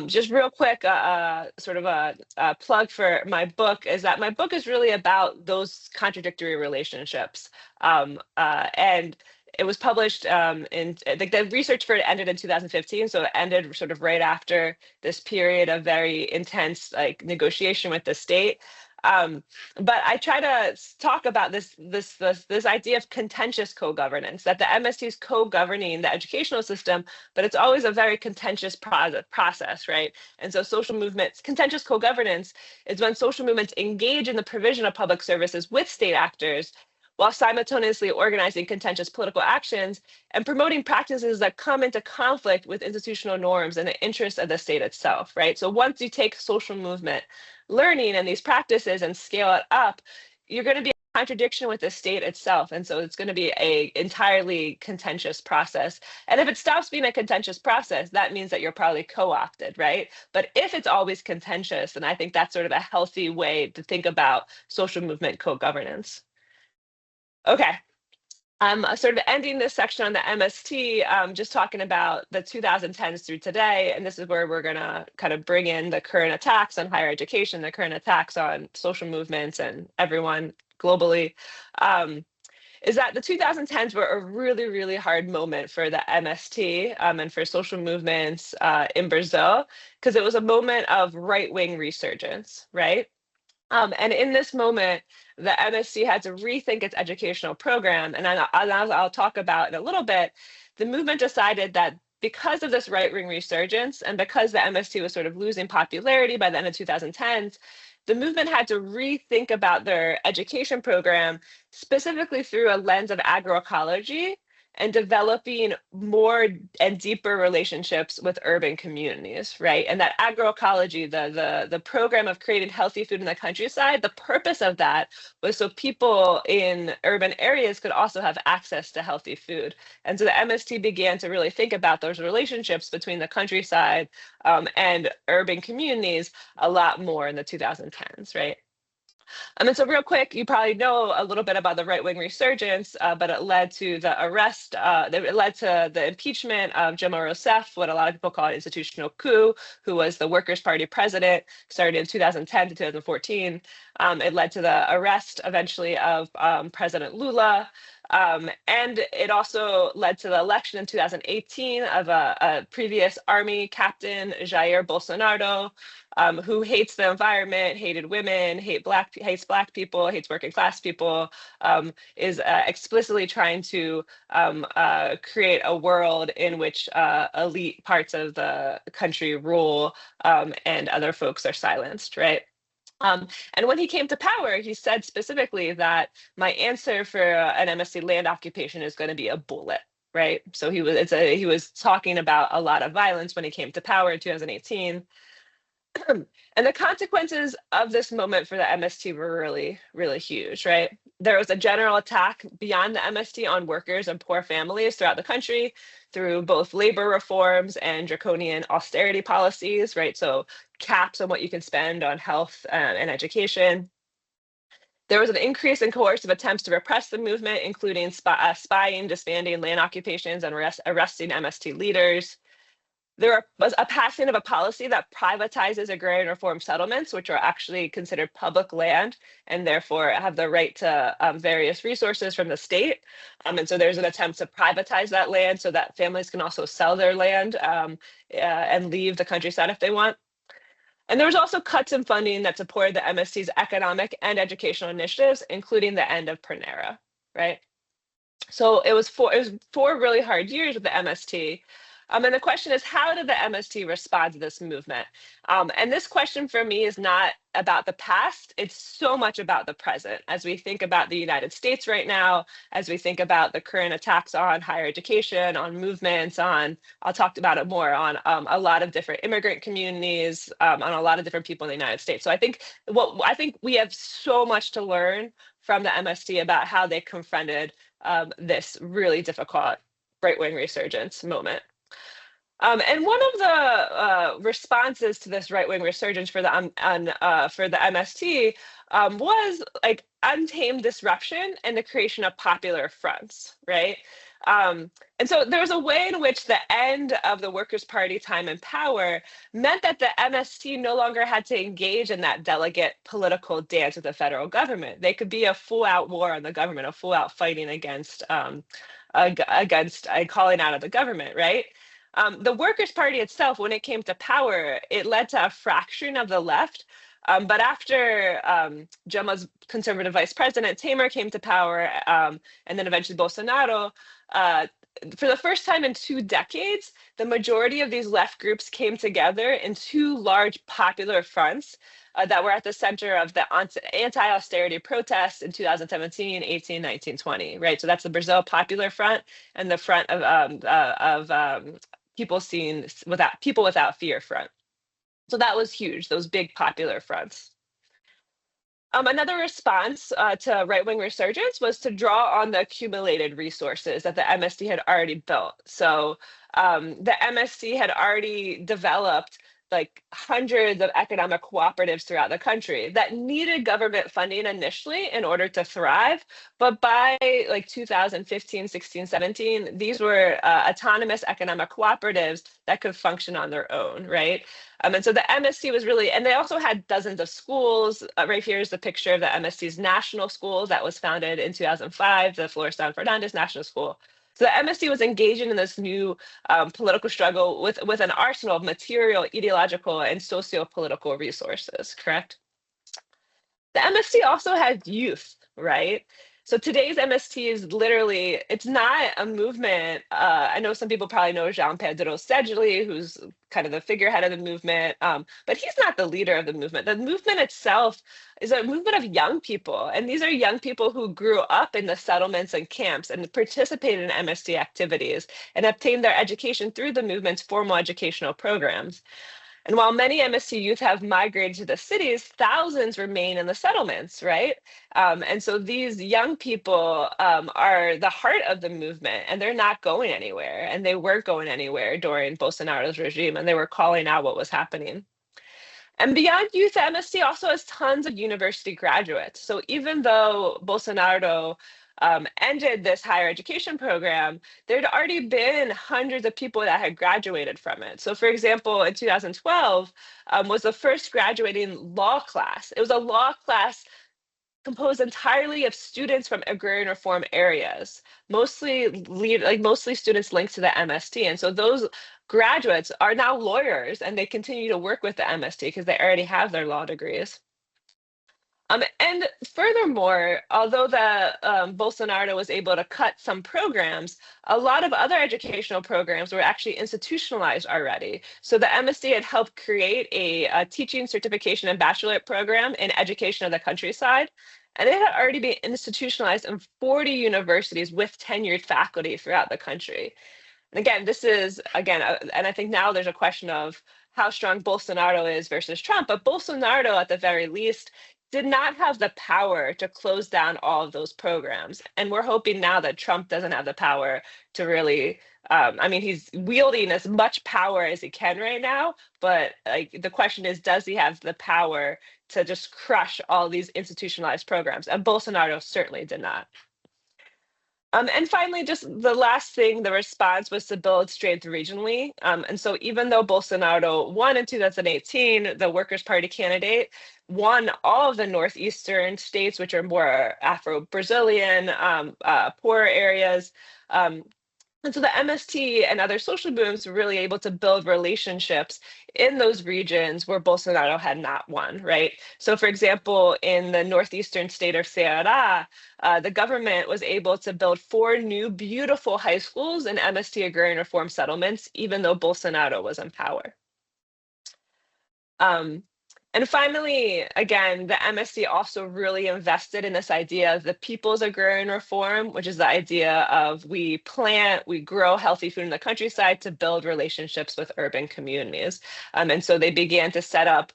Just real quick, sort of a plug for my book is that my book is really about those contradictory relationships. And it was published the research for it ended in 2015, so it ended sort of right after this period of very intense like negotiation with the state. But I try to talk about this idea of contentious co-governance, that the MST is co-governing the educational system, but it's always a very contentious process, right? And so social movements, contentious co-governance is when social movements engage in the provision of public services with state actors, while simultaneously organizing contentious political actions and promoting practices that come into conflict with institutional norms and the interests of the state itself, right? So once you take social movement learning and these practices and scale it up, you're going to be in contradiction with the state itself. And so it's going to be an entirely contentious process. And if it stops being a contentious process, that means that you're probably co-opted, right? But if it's always contentious, then I think that's sort of a healthy way to think about social movement co-governance. Okay, I'm sort of ending this section on the MST, just talking about the 2010s through today, and this is where we're gonna kind of bring in the current attacks on higher education, the current attacks on social movements and everyone globally, is that the 2010s were a really, really hard moment for the MST and for social movements in Brazil, because it was a moment of right-wing resurgence, right? And in this moment, the MSC had to rethink its educational program. And I'll talk about in a little bit, the movement decided that because of this right-wing resurgence and because the MST was sort of losing popularity by the end of 2010s, the movement had to rethink about their education program, specifically through a lens of agroecology and developing more and deeper relationships with urban communities, right? And that agroecology, the program of creating healthy food in the countryside, the purpose of that was so people in urban areas could also have access to healthy food. And so the MST began to really think about those relationships between the countryside and urban communities a lot more in the 2010s, right? And so real quick, you probably know a little bit about the right-wing resurgence, but it led to the arrest, it led to the impeachment of Dilma Rousseff, what a lot of people call an institutional coup, who was the Workers' Party president, started in 2010 to 2014. It led to the arrest eventually of President Lula. And it also led to the election in 2018 of a previous army captain, Jair Bolsonaro, who hates the environment, hated women, hates black people, hates working class people, is explicitly trying to create a world in which elite parts of the country rule and other folks are silenced, right? And when he came to power, he said specifically that my answer for an MSC land occupation is going to be a bullet, right? So he was talking about a lot of violence when he came to power in 2018. And the consequences of this moment for the MST were really, really huge, right? There was a general attack beyond the MST on workers and poor families throughout the country through both labor reforms and draconian austerity policies, right? So caps on what you can spend on health and education. There was an increase in coercive attempts to repress the movement, including spying, disbanding land occupations, and arresting MST leaders. There was a passing of a policy that privatizes agrarian reform settlements, which are actually considered public land and therefore have the right to various resources from the state. And so there's an attempt to privatize that land so that families can also sell their land and leave the countryside if they want. And there was also cuts in funding that supported the MSC's economic and educational initiatives, including the end of Panera, right? So it was four really hard years with the MST. And the question is, how did the MST respond to this movement? And this question for me is not about the past, it's so much about the present. As we think about the United States right now, as we think about the current attacks on higher education, on movements, I'll talk about it more, on a lot of different immigrant communities, on a lot of different people in the United States. So I think we have so much to learn from the MST about how they confronted this really difficult right-wing resurgence moment. And one of the responses to this right-wing resurgence for the MST was like untamed disruption and the creation of popular fronts, right? And so there was a way in which the end of the Workers' Party time in power meant that the MST no longer had to engage in that delegate political dance with the federal government. They could be a full-out war on the government, a full-out fighting against calling out of the government, right? The Workers' Party itself, when it came to power, it led to a fracturing of the left. But after Dilma's conservative vice president, Temer, came to power, and then eventually Bolsonaro, for the first time in 2 decades, the majority of these left groups came together in 2 large popular fronts that were at the center of the anti-austerity protests in 2017, 18, 19, 20, right? So that's the Brazil Popular Front and the front of people without fear front. So that was huge, those big popular fronts. Another response to right-wing resurgence was to draw on the accumulated resources that the MST had already built. So the MST had already developed like hundreds of economic cooperatives throughout the country that needed government funding initially in order to thrive. But by like 2015, 16, 17, these were autonomous economic cooperatives that could function on their own, right? And so the MST was really, and they also had dozens of schools. Right here is the picture of the MST's national school that was founded in 2005, the Florestan Fernandez National School. So the MST was engaging in this new political struggle with an arsenal of material, ideological, and socio-political resources, correct? The MST also had youth, right? So today's MST is literally, it's not a movement. I know some people probably know Jean Pedro Segeli, who's kind of the figurehead of the movement, but he's not the leader of the movement. The movement itself is a movement of young people. And these are young people who grew up in the settlements and camps and participated in MST activities and obtained their education through the movement's formal educational programs. And while many MST youth have migrated to the cities, thousands remain in the settlements, right? And so these young people are the heart of the movement, and they're not going anywhere. And they weren't going anywhere during Bolsonaro's regime, and they were calling out what was happening. And beyond youth, the MST also has tons of university graduates. So even though Bolsonaro ended this higher education program, there'd already been hundreds of people that had graduated from it. So for example, in 2012 was the first graduating law class. It was a law class composed entirely of students from agrarian reform areas, mostly students linked to the MST. And so those graduates are now lawyers and they continue to work with the MST because they already have their law degrees. And furthermore, although the Bolsonaro was able to cut some programs, a lot of other educational programs were actually institutionalized already. So the MSD had helped create a teaching certification and bachelorate program in education of the countryside. And it had already been institutionalized in 40 universities with tenured faculty throughout the country. And again, this is, and I think now there's a question of how strong Bolsonaro is versus Trump, but Bolsonaro, at the very least, did not have the power to close down all of those programs. And we're hoping now that Trump doesn't have the power to really, he's wielding as much power as he can right now, but like the question is, does he have the power to just crush all these institutionalized programs? And Bolsonaro certainly did not. And finally, just the last thing, the response was to build strength regionally. And so even though Bolsonaro won in 2018, the Workers' Party candidate won all of the northeastern states, which are more Afro-Brazilian, poorer areas. And so the MST and other social movements were really able to build relationships in those regions where Bolsonaro had not won, right? So for example, in the northeastern state of Ceará, the government was able to build 4 new beautiful high schools in MST agrarian reform settlements, even though Bolsonaro was in power. Um, and finally, again, the MSC also really invested in this idea of the people's agrarian reform, which is the idea of we plant, we grow healthy food in the countryside to build relationships with urban communities. And so they began to set up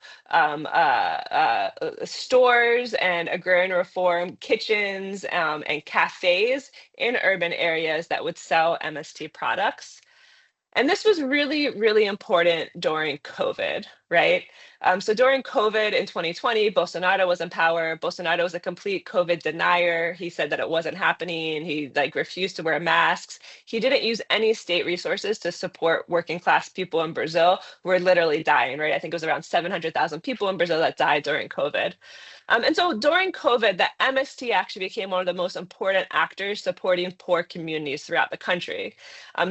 stores and agrarian reform kitchens and cafes in urban areas that would sell MST products. And this was really, really important during COVID, right? So during COVID in 2020, Bolsonaro was in power. Bolsonaro was a complete COVID denier. He said that it wasn't happening. He refused to wear masks. He didn't use any state resources to support working class people in Brazil who were literally dying, right? I think it was around 700,000 people in Brazil that died during COVID. And so during COVID, the MST actually became one of the most important actors supporting poor communities throughout the country.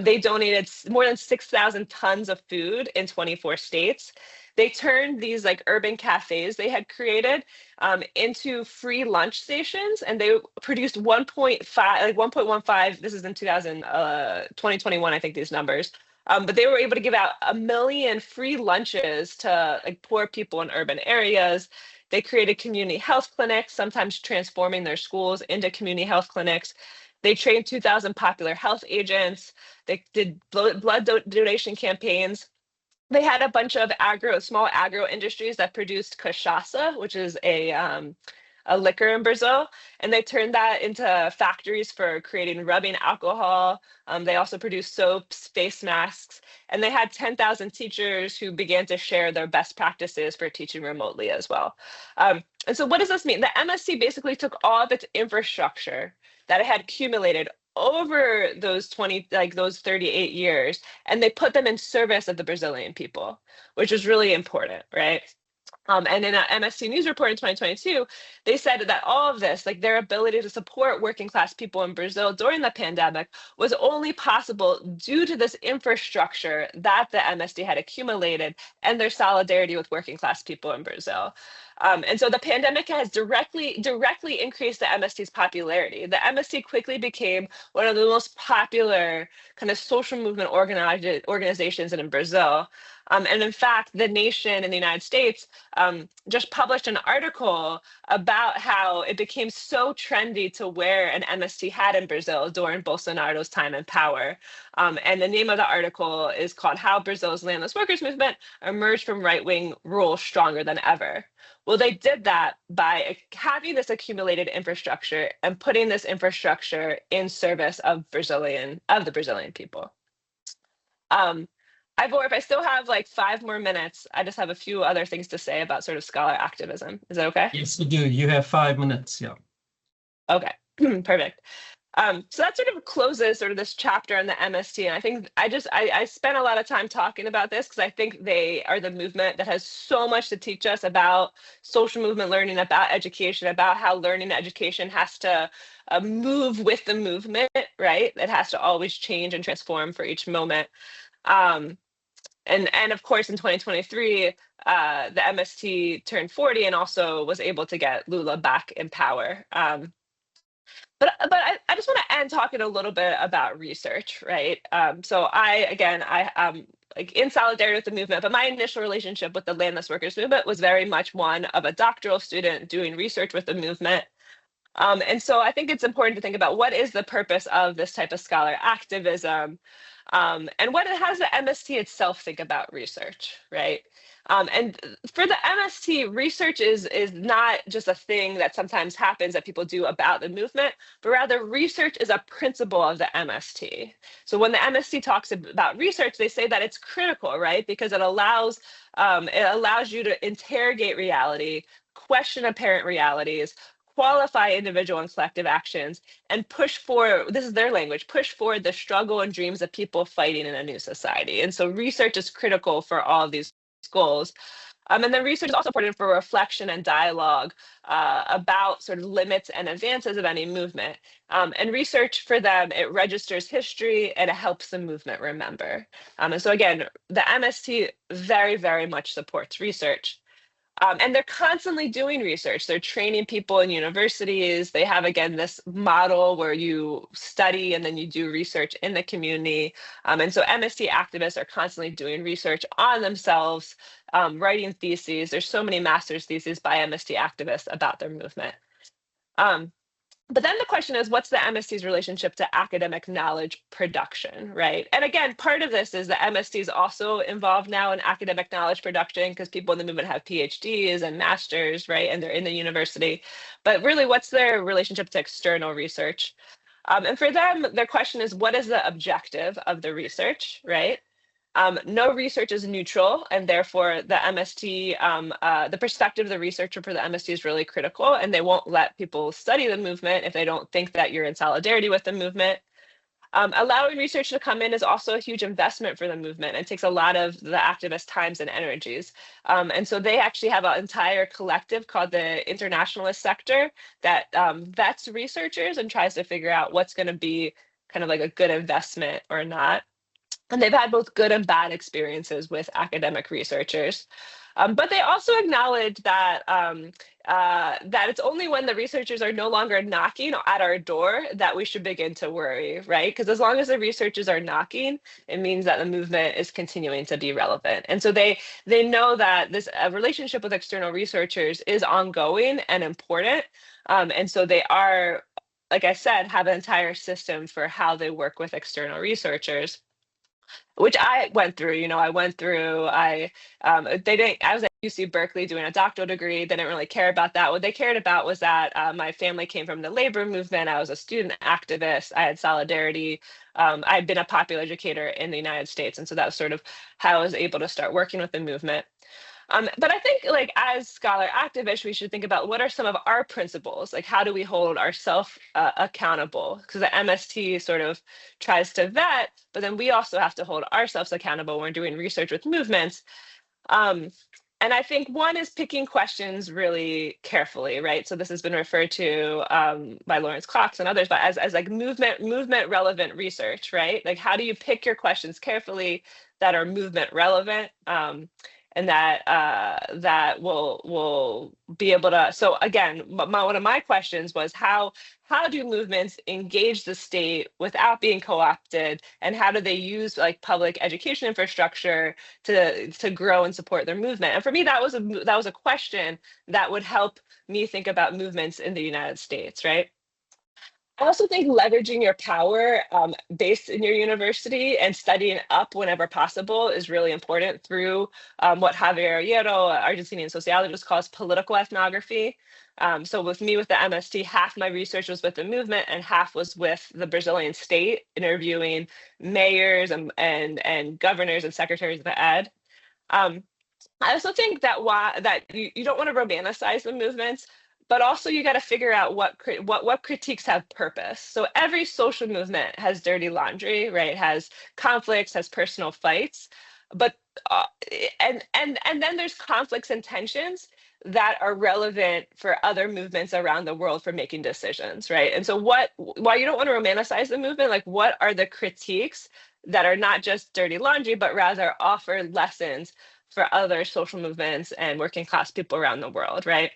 They donated more than 6,000 tons of food in 24 states. They turned these urban cafes they had created into free lunch stations, and they produced 1.15, this is in 2021, I think these numbers. But they were able to give out 1 million free lunches to poor people in urban areas. They created community health clinics, sometimes transforming their schools into community health clinics. They trained 2,000 popular health agents. They did blood donation campaigns. They had a bunch of small agro industries that produced cachaça, which is a liquor in Brazil, and they turned that into factories for creating rubbing alcohol. They also produced soaps, face masks, and they had 10,000 teachers who began to share their best practices for teaching remotely as well. And so what does this mean? The MSC basically took all of its infrastructure that it had accumulated over those 38 years, and they put them in service of the Brazilian people, which is really important, right? And in an MSC News report in 2022, they said that all of this, their ability to support working class people in Brazil during the pandemic, was only possible due to this infrastructure that the MSD had accumulated and their solidarity with working class people in Brazil. And so the pandemic has directly increased the MST's popularity. The MST quickly became one of the most popular kind of social movement organizations in Brazil. And in fact, The Nation in the United States just published an article about how it became so trendy to wear an MST hat in Brazil during Bolsonaro's time in power. And the name of the article is called How Brazil's Landless Workers Movement Emerged from Right-Wing Rule Stronger Than Ever. Well, they did that by having this accumulated infrastructure and putting this infrastructure in service of the Brazilian people. Ivor, if I still have like 5 more minutes, I just have a few other things to say about sort of scholar activism. Is that okay? Yes, you do. You have 5 minutes. Yeah. Okay, perfect. So that sort of closes sort of this chapter on the MST. And I think I spent a lot of time talking about this because I think they are the movement that has so much to teach us about social movement learning, about education, about how learning and education has to move with the movement, right? It has to always change and transform for each moment. Um, and of course, in 2023, the MST turned 40 and also was able to get Lula back in power. But I just want to end talking a little bit about research, right? So I like in solidarity with the movement, but my initial relationship with the landless workers movement was very much one of a doctoral student doing research with the movement. And so I think it's important to think about what is the purpose of this type of scholar activism, and how does the MST itself think about research, right? And for the MST, research is not just a thing that sometimes happens that people do about the movement, but rather research is a principle of the MST. So when the MST talks about research, they say that it's critical, right? Because it allows you to interrogate reality, question apparent realities, qualify individual and collective actions, and push for, this is their language, push forward the struggle and dreams of people fighting in a new society. And so research is critical for all of these goals. And then research is also important for reflection and dialogue about sort of limits and advances of any movement. And research for them, it registers history and it helps the movement remember. And so again, the MST very, very much supports research. And they're constantly doing research. They're training people in universities. They have, again, this model where you study and then you do research in the community. And so MST activists are constantly doing research on themselves, writing theses. There's so many master's theses by MST activists about their movement. But then the question is, what's the MST's relationship to academic knowledge production, right? And again, part of this is the MST is also involved now in academic knowledge production because people in the movement have PhDs and masters, right? And they're in the university. But really, what's their relationship to external research? And for them, their question is, what is the objective of the research, right? No research is neutral, and therefore the MST, the perspective of the researcher for the MST is really critical, and they won't let people study the movement if they don't think that you're in solidarity with the movement. Allowing research to come in is also a huge investment for the movement. It takes a lot of the activists' times and energies. And so they actually have an entire collective called the Internationalist Sector that vets researchers and tries to figure out what's going to be kind of like a good investment or not. And they've had both good and bad experiences with academic researchers. But they also acknowledge that that it's only when the researchers are no longer knocking at our door that we should begin to worry, right? Because as long as the researchers are knocking, it means that the movement is continuing to be relevant. And so they know that this relationship with external researchers is ongoing and important. And so they are, like I said, have an entire system for how they work with external researchers, which I went through. I was at UC Berkeley doing a doctoral degree. They didn't really care about that. What they cared about was that my family came from the labor movement. I was a student activist. I had solidarity. I had been a popular educator in the United States. And so that was sort of how I was able to start working with the movement. But I think, like, as scholar activists, we should think about what are some of our principles? Like, how do we hold ourselves accountable? Because the MST sort of tries to vet, but then we also have to hold ourselves accountable when we're doing research with movements. And I think one is picking questions really carefully, right? So this has been referred to by Lawrence Cox and others, but as like movement relevant research, right? Like, how do you pick your questions carefully that are movement relevant? And that will be able to. So again, one of my questions was how do movements engage the state without being co-opted, and how do they use like public education infrastructure to grow and support their movement? And for me, that was a question that would help me think about movements in the United States, right? I also think leveraging your power based in your university and studying up whenever possible is really important through what Javier Hierro, Argentinian sociologist, calls political ethnography. So with me with the MST, half my research was with the movement and half was with the Brazilian state, interviewing mayors and governors and secretaries of ed. Um, I also think that you don't want to romanticize the movements, but also you got to figure out what critiques have purpose. So every social movement has dirty laundry, right? Has conflicts, has personal fights, but and then there's conflicts and tensions that are relevant for other movements around the world for making decisions, right? And so while you don't want to romanticize the movement, like what are the critiques that are not just dirty laundry, but rather offer lessons for other social movements and working class people around the world, right?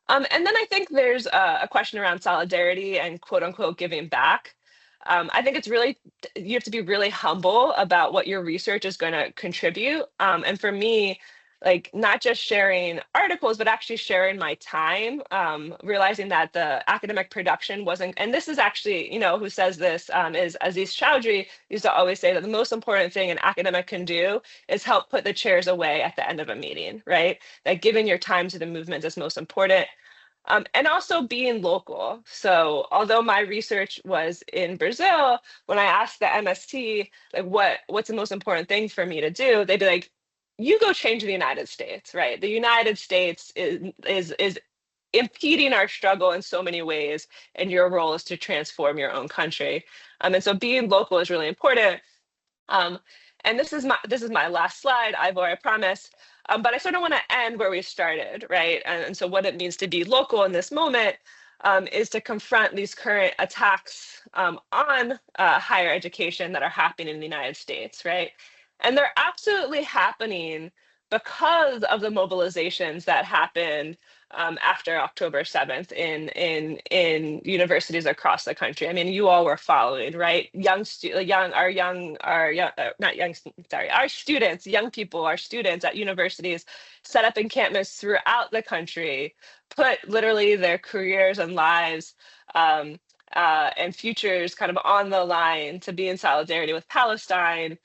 And then I think there's a question around solidarity and quote unquote giving back. I think you have to be really humble about what your research is going to contribute. And for me, like not just sharing articles, but actually sharing my time, realizing that the academic production wasn't, and this is actually, who says this is Aziz Chowdhury used to always say that the most important thing an academic can do is help put the chairs away at the end of a meeting, right? That giving your time to the movement is most important. And also being local. So although my research was in Brazil, when I asked the MST, like what's the most important thing for me to do, they'd be like, you go change the United States, right? The United States is impeding our struggle in so many ways, and your role is to transform your own country. And so being local is really important. Um, and this is my last slide, Ivor, I promise. But I sort of want to end where we started, right? And so what it means to be local in this moment is to confront these current attacks on higher education that are happening in the United States, right? And they're absolutely happening because of the mobilizations that happened after October 7th in universities across the country. I mean, you all were following, right? Our students, young people, our students at universities set up encampments throughout the country, put literally their careers and lives and futures kind of on the line to be in solidarity with Palestine,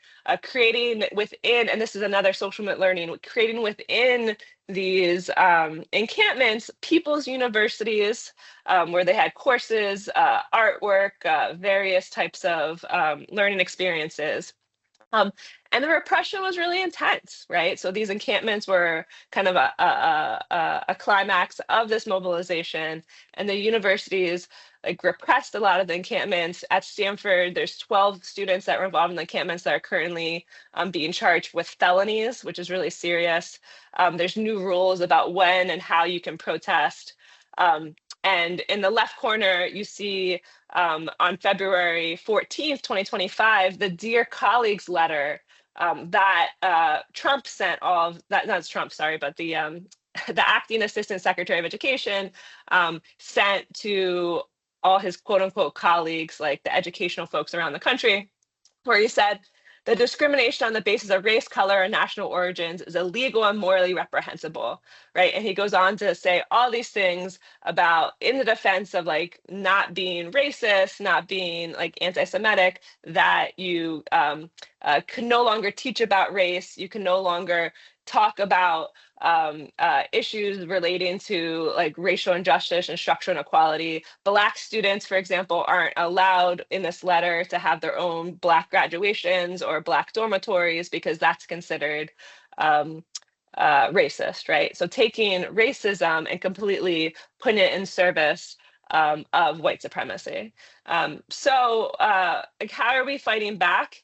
creating within, and this is another social movement learning, creating within these encampments, people's universities, where they had courses, artwork, various types of learning experiences. And the repression was really intense, right? So these encampments were kind of a climax of this mobilization, and the universities like repressed a lot of the encampments. At Stanford, there's 12 students that were involved in the encampments that are currently being charged with felonies, which is really serious. There's new rules about when and how you can protest. And in the left corner, you see on February 14th, 2025, the Dear Colleagues letter that Trump sent all of that, not Trump, sorry, but the acting assistant secretary of education sent to all his quote unquote colleagues, like the educational folks around the country, where he said, the discrimination on the basis of race, color, and national origins is illegal and morally reprehensible, right? And he goes on to say all these things about, in the defense of like not being racist, not being like anti-Semitic, that you can no longer teach about race, you can no longer talk about issues relating to like racial injustice and structural inequality. Black students, for example, aren't allowed in this letter to have their own Black graduations or Black dormitories because that's considered racist, right? So taking racism and completely putting it in service of white supremacy. So like, how are we fighting back?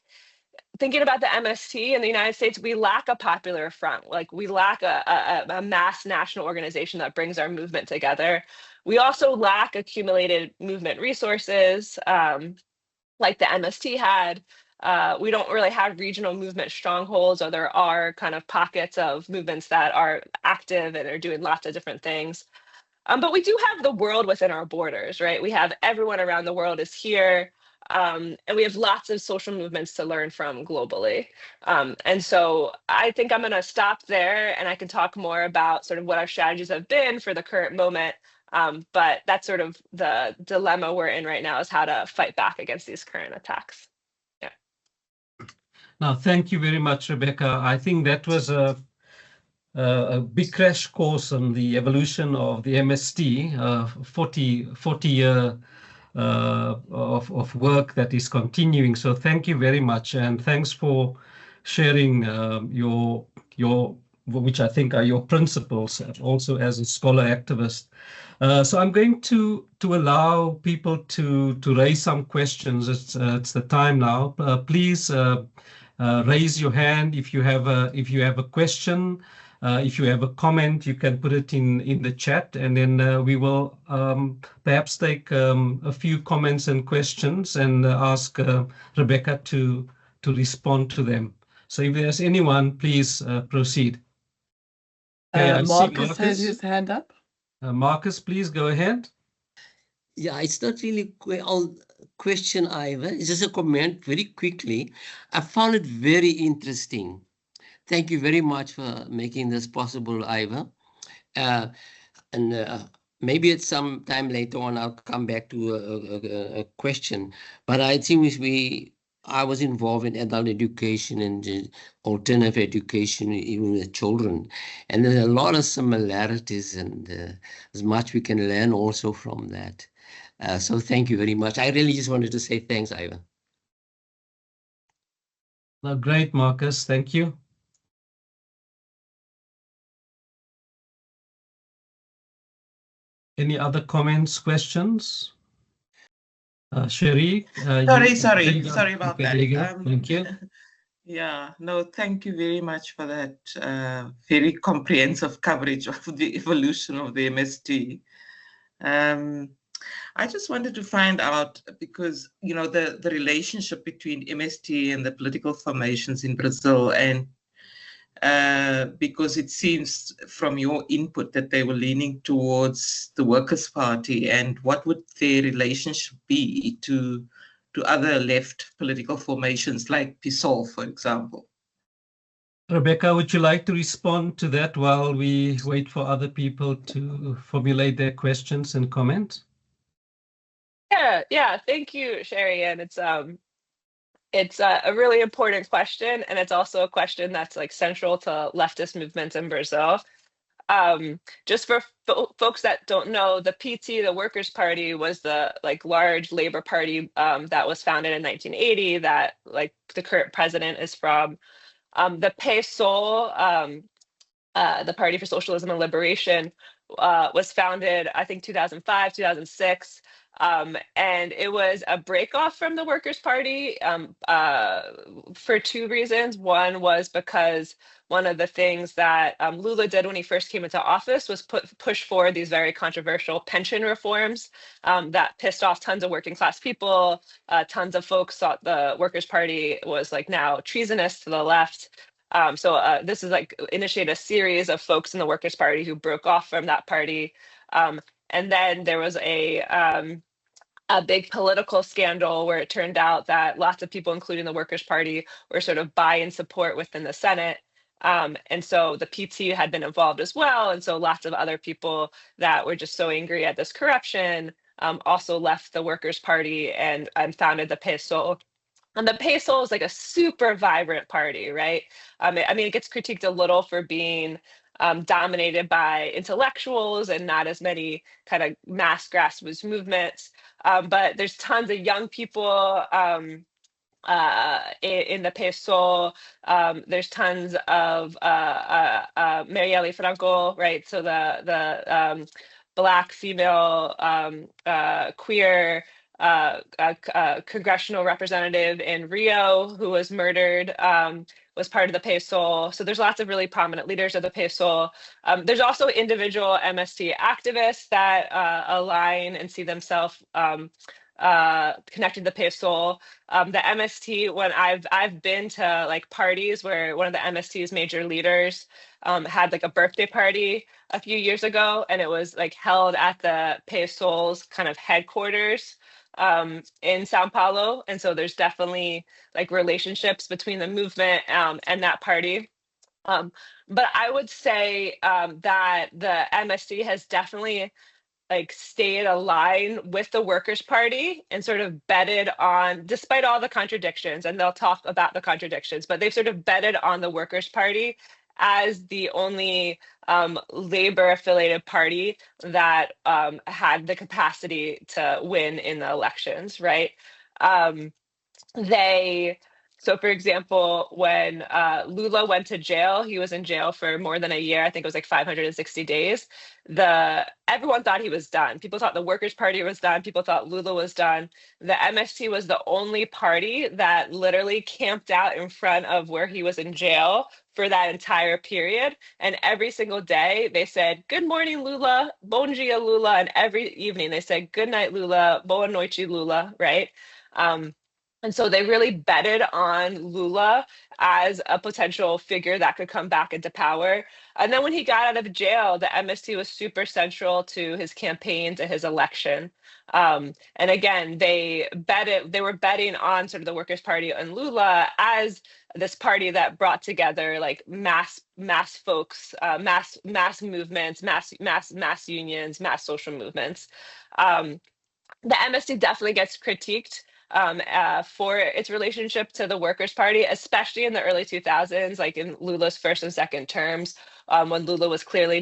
Thinking about the MST in the United States, we lack a popular front. Like we lack a mass national organization that brings our movement together. We also lack accumulated movement resources like the MST had. We don't really have regional movement strongholds, or there are kind of pockets of movements that are active and are doing lots of different things. But we do have the world within our borders, right? We have everyone around the world is here. And we have lots of social movements to learn from globally. And so I think I'm going to stop there and I can talk more about sort of what our strategies have been for the current moment. But that's sort of the dilemma we're in right now, is how to fight back against these current attacks. Yeah. Now, thank you very much, Rebecca. I think that was a big crash course on the evolution of the MST, 40-year of work that is continuing. So thank you very much, and thanks for sharing your which I think are your principles, also as a scholar activist. So I'm going to allow people to raise some questions. It's the time now. Please raise your hand if you have a question. If you have a comment, you can put it in the chat, and then we will perhaps take a few comments and questions and ask Rebecca to respond to them. So if there's anyone, please proceed. Okay, I see Marcus has his hand up. Marcus, please go ahead. Yeah, it's not really a question, Ivor. It's just a comment very quickly. I found it very interesting. Thank you very much for making this possible, Ivor. Maybe at some time later on, I'll come back to a question. But it seems I was involved in adult education and alternative education, even with children. And there's a lot of similarities, and there's much we can learn also from that. So thank you very much. I really just wanted to say thanks, Ivor. Well, great, Marcus. Thank you. Any other comments, questions? Sherry? Sorry about that. Thank you. Yeah, no, thank you very much for that very comprehensive coverage of the evolution of the MST. I just wanted to find out, because, you know, the relationship between MST and the political formations in Brazil, and because it seems from your input that they were leaning towards the Workers' Party, and what would their relationship be to other left political formations like PSOL, for example? Rebecca, would you like to respond to that while we wait for other people to formulate their questions and comment? Yeah, thank you, Sherry. And it's a really important question, and it's also a question that's like central to leftist movements in Brazil. Just for folks that don't know, the PT, the Workers' Party, was the like large labor party that was founded in 1980 that like the current president is from. The PSOL, the Party for Socialism and Liberation, was founded, I think, 2005, 2006. And it was a breakoff from the Workers' Party for two reasons. One was because one of the things that Lula did when he first came into office was push forward these very controversial pension reforms that pissed off tons of working class people. Tons of folks thought the Workers' Party was like now treasonous to the left. So this is like initiated a series of folks in the Workers' Party who broke off from that party. And then there was a big political scandal where it turned out that lots of people, including the Workers' Party, were sort of buy-in support within the Senate. And so the PT had been involved as well. And so lots of other people that were just so angry at this corruption also left the Workers' Party and founded the PSOL. And the PSOL is like a super vibrant party, right? I mean, it gets critiqued a little for being dominated by intellectuals and not as many kind of mass grassroots movements. But there's tons of young people in the PSOL. There's tons of Marielle Franco, right? So the Black female queer congressional representative in Rio who was murdered, was part of the PSOL. So there's lots of really prominent leaders of the PSOL. There's also individual MST activists that align and see themselves connected to the PSOL. The MST, when I've been to like parties where one of the MST's major leaders had like a birthday party a few years ago, and it was like held at the PSOL's kind of headquarters in Sao Paulo. And so there's definitely like relationships between the movement and that party. But I would say that the MST has definitely like stayed aligned with the Workers' Party and sort of betted on, despite all the contradictions, and they'll talk about the contradictions, but they've sort of betted on the Workers' Party as the only labor affiliated party that had the capacity to win in the elections, right? They So for example, when Lula went to jail, he was in jail for more than a year. I think it was like 560 days. Everyone thought he was done. People thought the Workers' Party was done. People thought Lula was done. The MST was the only party that literally camped out in front of where he was in jail for that entire period. And every single day they said, "Good morning, Lula, bom dia, Lula." And every evening they said, "Good night, Lula, boa noite, Lula," right? And so they really betted on Lula as a potential figure that could come back into power. And then when he got out of jail, the MST was super central to his campaign, to his election. And again, they were betting on sort of the Workers' Party and Lula as this party that brought together like mass folks, mass movements, mass unions, mass social movements. The MST definitely gets critiqued for its relationship to the Workers' Party, especially in the early 2000s, like in Lula's first and second terms, when Lula was clearly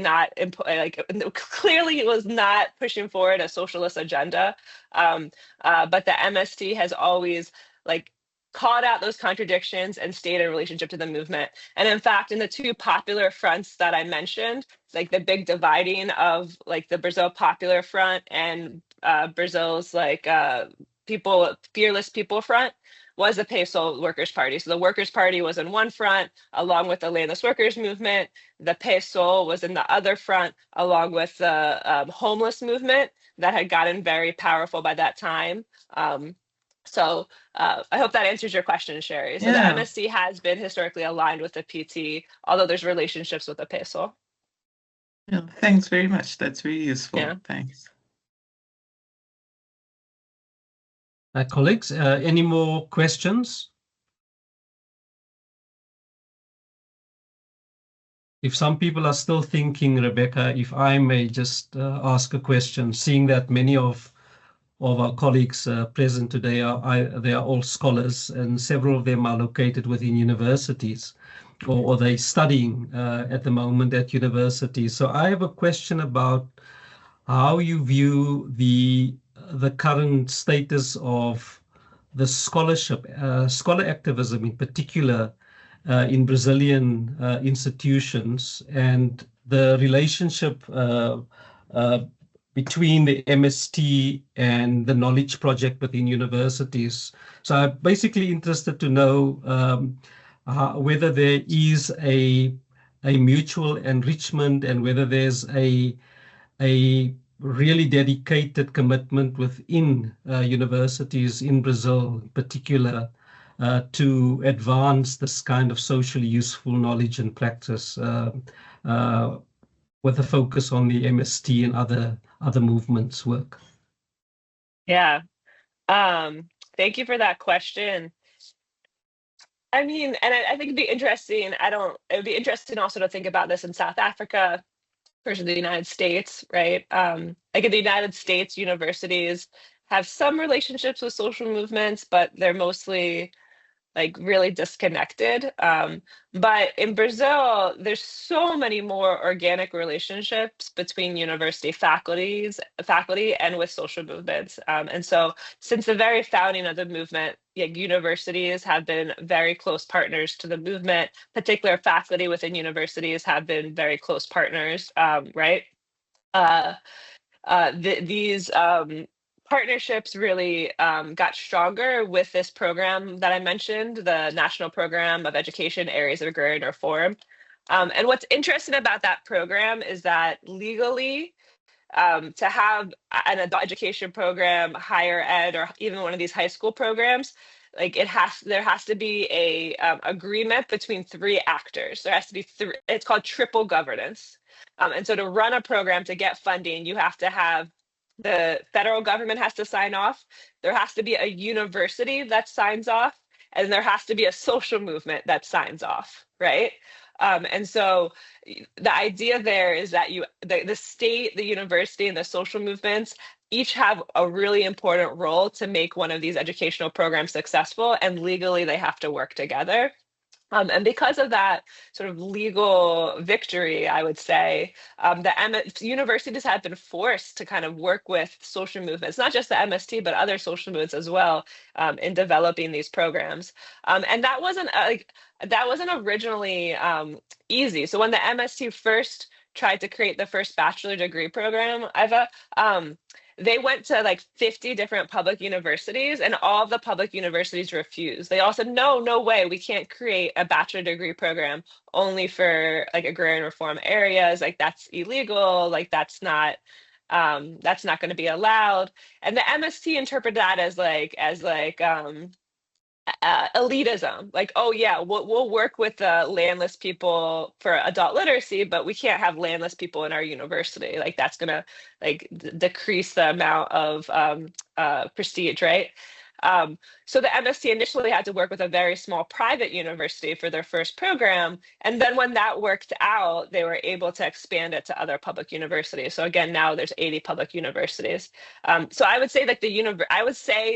was not pushing forward a socialist agenda. But the MST has always like called out those contradictions and stayed in relationship to the movement. And in fact, in the two popular fronts that I mentioned, like the big dividing of like the Brazil Popular Front and Brazil's like Fearless People Front, was the PSOL Workers' Party. So the Workers' Party was in one front, along with the landless workers movement. The PSOL was in the other front, along with the homeless movement that had gotten very powerful by that time. So I hope that answers your question, Sherry. So Yeah. the MSC has been historically aligned with the PT, although there's relationships with the PSOL. Yeah, thanks very much. That's really useful. Yeah. Thanks. Colleagues, any more questions? If some people are still thinking, Rebecca, if I may just ask a question, seeing that many of our colleagues present today they are all scholars, and several of them are located within universities, or they're studying at the moment at universities. So I have a question about how you view the current status of the scholarship, scholar activism in particular, in Brazilian institutions, and the relationship between the MST and the Knowledge Project within universities. So I'm basically interested to know whether there is a mutual enrichment, and whether there's a really dedicated commitment within universities in Brazil in particular to advance this kind of socially useful knowledge and practice with a focus on the MST and other movements' work. Yeah. Thank you for that question. I mean, and I think it'd be interesting. It would be interesting also to think about this in South Africa versus the United States, right? Like in the United States, universities have some relationships with social movements, but they're mostly like really disconnected. But in Brazil, there's so many more organic relationships between university faculty and with social movements. And so since the very founding of the movement, universities have been very close partners to the movement. Particular faculty within universities have been very close partners, right? These partnerships really got stronger with this program that I mentioned, the National Program of Education Areas of Agrarian Reform. And what's interesting about that program is that legally, to have an adult education program, higher ed, or even one of these high school programs, like there has to be a agreement between three actors. There has to be it's called triple governance. And so to run a program, to get funding, you have to have the federal government has to sign off. There has to be a university that signs off, and there has to be a social movement that signs off, right? And so the idea there is that the state, the university, and the social movements each have a really important role to make one of these educational programs successful, and legally they have to work together. And because of that sort of legal victory, I would say, universities have been forced to kind of work with social movements, not just the MST, but other social movements as well, in developing these programs. And that wasn't originally easy. So when the MST first tried to create the first bachelor degree program, Iva, they went to like 50 different public universities, and all of the public universities refused. They all said, no way, we can't create a bachelor degree program only for like agrarian reform areas. Like that's illegal. Like that's not going to be allowed. And the MST interpreted that as elitism, like, oh yeah, we'll work with the landless people for adult literacy, but we can't have landless people in our university. Like that's gonna like decrease the amount of prestige, right? So the MST initially had to work with a very small private university for their first program, and then when that worked out, they were able to expand it to other public universities. So again, now there's 80 public universities. So I would say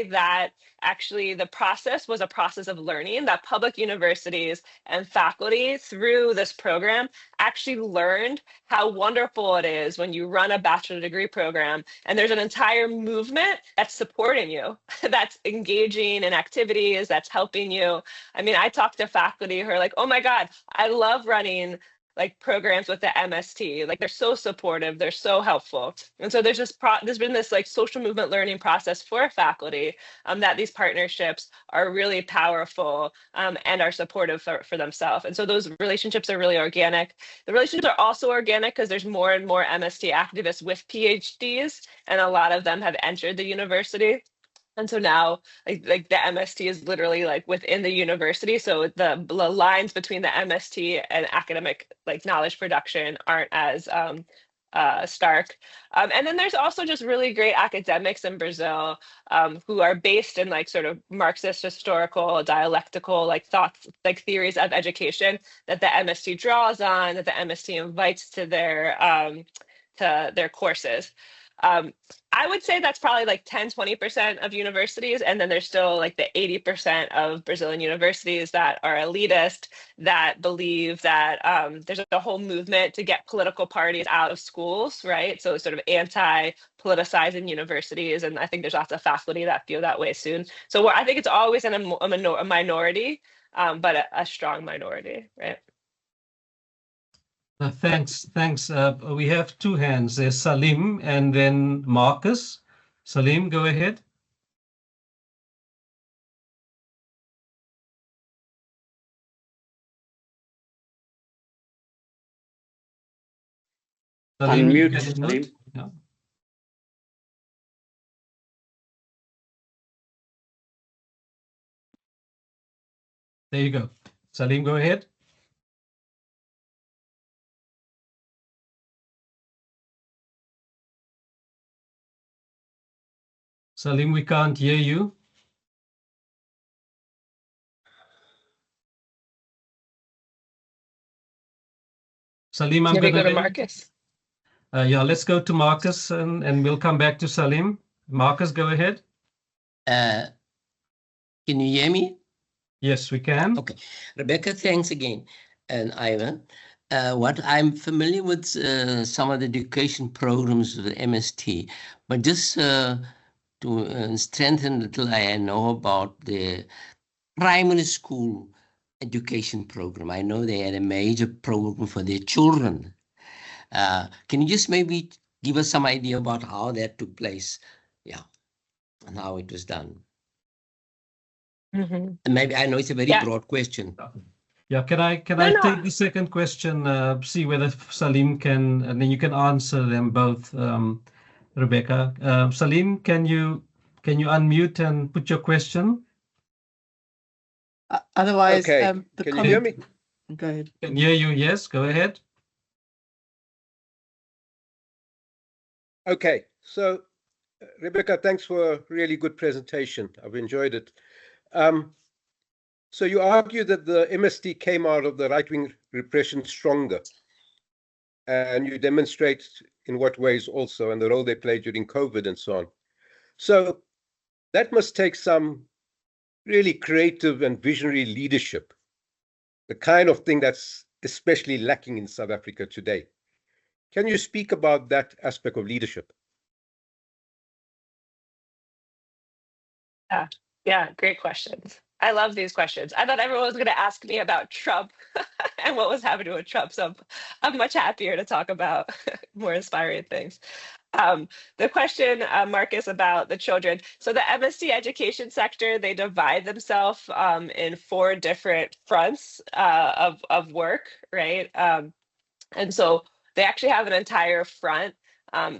that actually the process was a process of learning, that public universities and faculty through this program actually learned how wonderful it is when you run a bachelor degree program and there's an entire movement that's supporting you, that's engaging in activities, that's helping you. I mean, I talk to faculty who are like, oh my God, I love running like programs with the MST. Like they're so supportive, they're so helpful. And so there's been this like social movement learning process for faculty, that these partnerships are really powerful, and are supportive for themselves. And so those relationships are really organic. The relationships are also organic because there's more and more MST activists with PhDs, and a lot of them have entered the university. And so now, like the MST is literally like within the university. So the lines between the MST and academic like knowledge production aren't as stark. And then there's also just really great academics in Brazil, who are based in like sort of Marxist, historical, dialectical like thoughts, like theories of education that the MST draws on, that the MST invites to their courses. I would say that's probably like 10-20% of universities. And then there's still like the 80% of Brazilian universities that are elitist, that believe that there's a whole movement to get political parties out of schools, right? So it's sort of anti-politicizing universities. And I think there's lots of faculty that feel that way soon. So I think it's always in a minority, but a strong minority, right? Thanks. We have two hands. There's Salim and then Marcus. Salim, go ahead. Salim, Unmute, Salim. Yeah. There you go. Salim, go ahead. Salim, we can't hear you. Salim, I'm Can we going go to Marcus? Yeah, let's go to Marcus and we'll come back to Salim. Marcus, go ahead. Can you hear me? Yes, we can. Okay. Rebecca, thanks again. And Ivan, what I'm familiar with some of the education programs of the MST, but just to strengthen a little, I know about the primary school education program. I know they had a major program for their children. Can you just maybe give us some idea about how that took place? Yeah, and how it was done. Mm-hmm. And maybe I know it's a very broad question. Yeah, can I take the second question, see whether Salim can, and then you can answer them both, Rebecca. Salim, can you unmute and put your question? Otherwise, okay. Can you hear me? Go ahead. Can hear you, yes, go ahead. Okay, so Rebecca, thanks for a really good presentation. I've enjoyed it. So you argue that the MST came out of the right-wing repression stronger, and you demonstrate in what ways also, and the role they played during COVID and so on. So that must take some really creative and visionary leadership, the kind of thing that's especially lacking in South Africa today. Can you speak about that aspect of leadership? Yeah, great questions. I love these questions. I thought everyone was going to ask me about Trump and what was happening with Trump. So I'm much happier to talk about more inspiring things. The question, Marcus, about the children. So the MSc education sector, they divide themselves in 4 different fronts of work, right? And so they actually have an entire front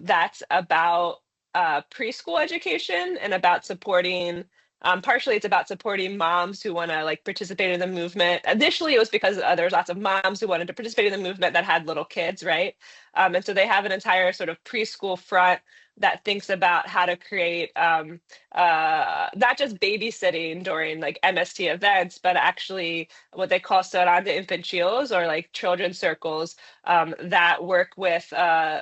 that's about preschool education and about supporting, partially it's about supporting moms who want to like participate in the movement. Initially, it was because there's lots of moms who wanted to participate in the movement that had little kids, right? And so they have an entire sort of preschool front that thinks about how to create not just babysitting during like MST events, but actually what they call Serande Infantiles, or like children's circles that work with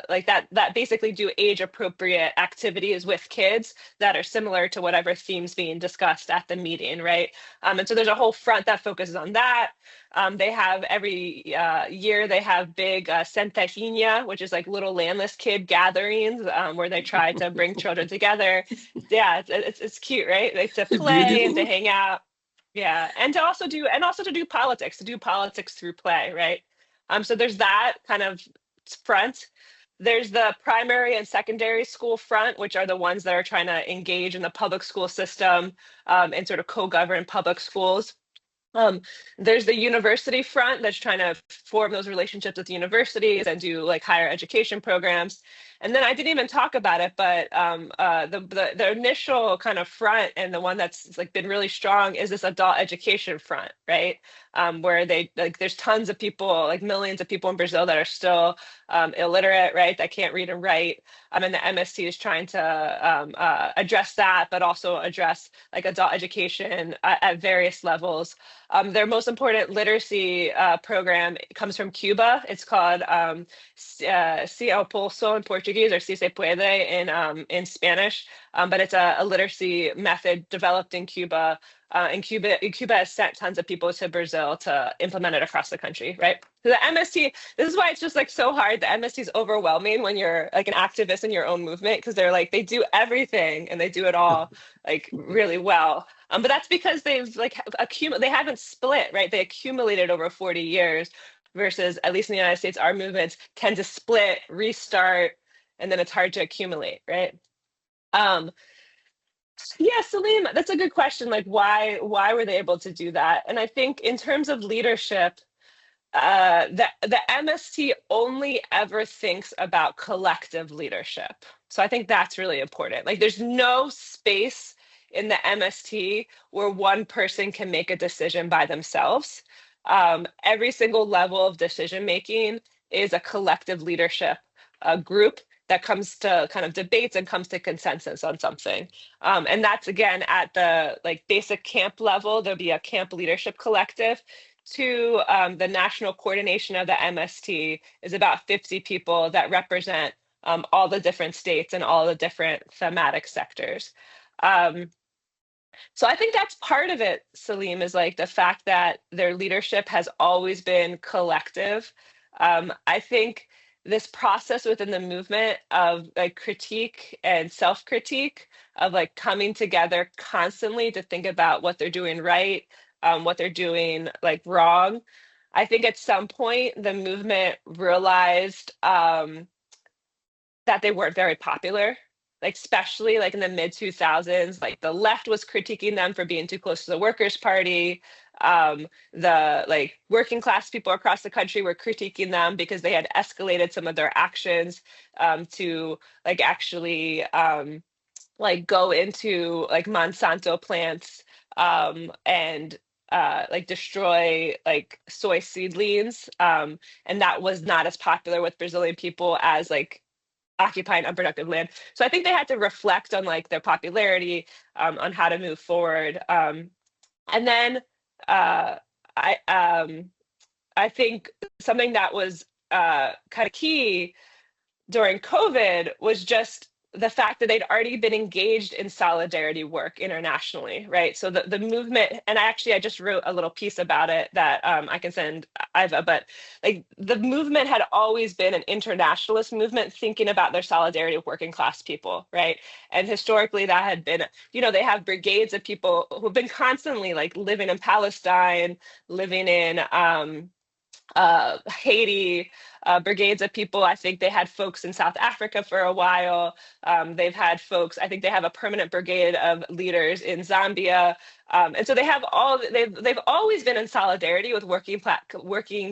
like that basically do age appropriate activities with kids that are similar to whatever themes being discussed at the meeting, right? And so there's a whole front that focuses on that. They have every year they have big Centejinha, which is like little landless kid gatherings where they try to bring children together. Yeah, it's cute, right? Like to play and to hang out. Yeah, and to also do politics, to do politics through play, right? So there's that kind of front. There's the primary and secondary school front, which are the ones that are trying to engage in the public school system and sort of co-govern public schools. There's the university front that's trying to form those relationships with universities and do like higher education programs. And then I didn't even talk about it, but the initial kind of front and the one that's like been really strong is this adult education front, right? Where they like there's tons of people, like millions of people in Brazil that are still illiterate, right? That can't read and write. And the MST is trying to address that, but also address like adult education at various levels. Their most important literacy program comes from Cuba. It's called Si ao Pulso in Portuguese, or Si se puede in Spanish. But it's a literacy method developed in Cuba. Cuba has sent tons of people to Brazil to implement it across the country, right? So the MST, this is why it's just like so hard. The MST is overwhelming when you're like an activist in your own movement, because they're like, they do everything and they do it all like really well. But that's because they've like they haven't split, right? They accumulated over 40 years versus, at least in the United States, our movements tend to split, restart, and then it's hard to accumulate, right? Yeah, Salim, that's a good question. Like, why were they able to do that? And I think in terms of leadership, the MST only ever thinks about collective leadership. So I think that's really important. Like, there's no space in the MST where one person can make a decision by themselves. Every single level of decision making is a collective leadership group that comes to kind of debates and comes to consensus on something. And that's, again, at the like basic camp level. There'll be a camp leadership collective. To the national coordination of the MST is about 50 people that represent all the different states and all the different thematic sectors. So I think that's part of it, Salim, is like the fact that their leadership has always been collective. I think this process within the movement of like critique and self-critique, of like coming together constantly to think about what they're doing right, what they're doing like wrong. I think at some point the movement realized that they weren't very popular, like especially like in the mid 2000s. Like the left was critiquing them for being too close to the Workers' Party. The like working class people across the country were critiquing them because they had escalated some of their actions to like actually like go into like Monsanto plants and like destroy like soy seedlings. And that was not as popular with Brazilian people as like occupying unproductive land. So I think they had to reflect on like their popularity, on how to move forward. And then I think something that was kind of key during COVID was just the fact that they'd already been engaged in solidarity work internationally, right? So the movement, and I just wrote a little piece about it that I can send Iva, but like the movement had always been an internationalist movement thinking about their solidarity with working class people, right? And historically that had been, they have brigades of people who've been constantly like living in Palestine, living in Haiti, brigades of people. I think they had folks in South Africa for a while. They've had folks, I think they have a permanent brigade of leaders in Zambia. And so they've always been in solidarity with working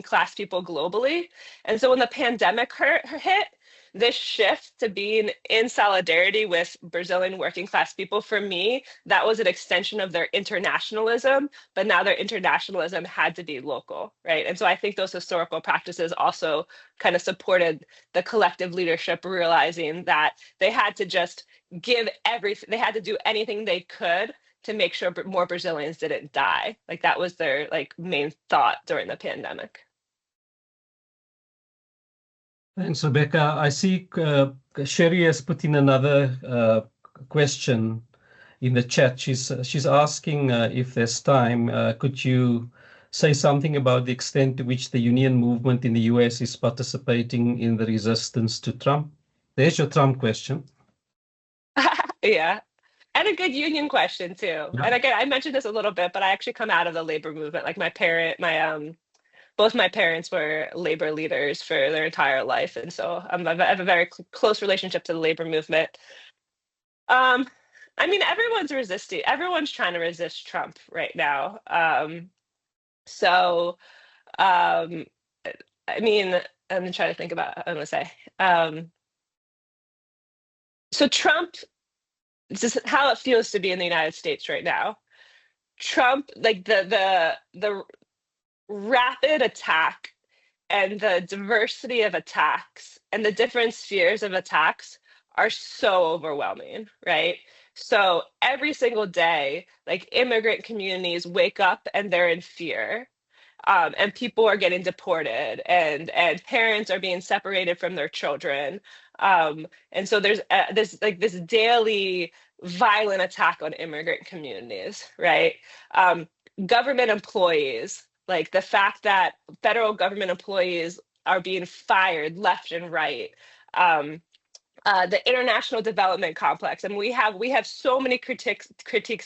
class people globally. And so when the pandemic hit, this shift to being in solidarity with Brazilian working class people, for me, that was an extension of their internationalism, but now their internationalism had to be local, right? And so I think those historical practices also kind of supported the collective leadership realizing that they had to just give everything, they had to do anything they could to make sure more Brazilians didn't die. Like that was their main thought during the pandemic. Thanks, Rebecca. I see Sherry has put in another question in the chat. She's asking if there's time, could you say something about the extent to which the union movement in the US is participating in the resistance to Trump? There's your Trump question. Yeah. And a good union question too. Yeah. And again, I mentioned this a little bit, but I actually come out of the labor movement. Like both my parents were labor leaders for their entire life. And so I have a very close relationship to the labor movement. I mean, everyone's trying to resist Trump right now. I mean, I'm gonna try to think about what I'm gonna say. So Trump, this is how it feels to be in the United States right now. Trump, like the rapid attack and the diversity of attacks and the different spheres of attacks are so overwhelming, right? So every single day, like immigrant communities wake up and they're in fear. And people are getting deported and parents are being separated from their children. And so there's this daily violent attack on immigrant communities, right? Government employees, like the fact that federal government employees are being fired left and right. The international development complex, and we have so many critiques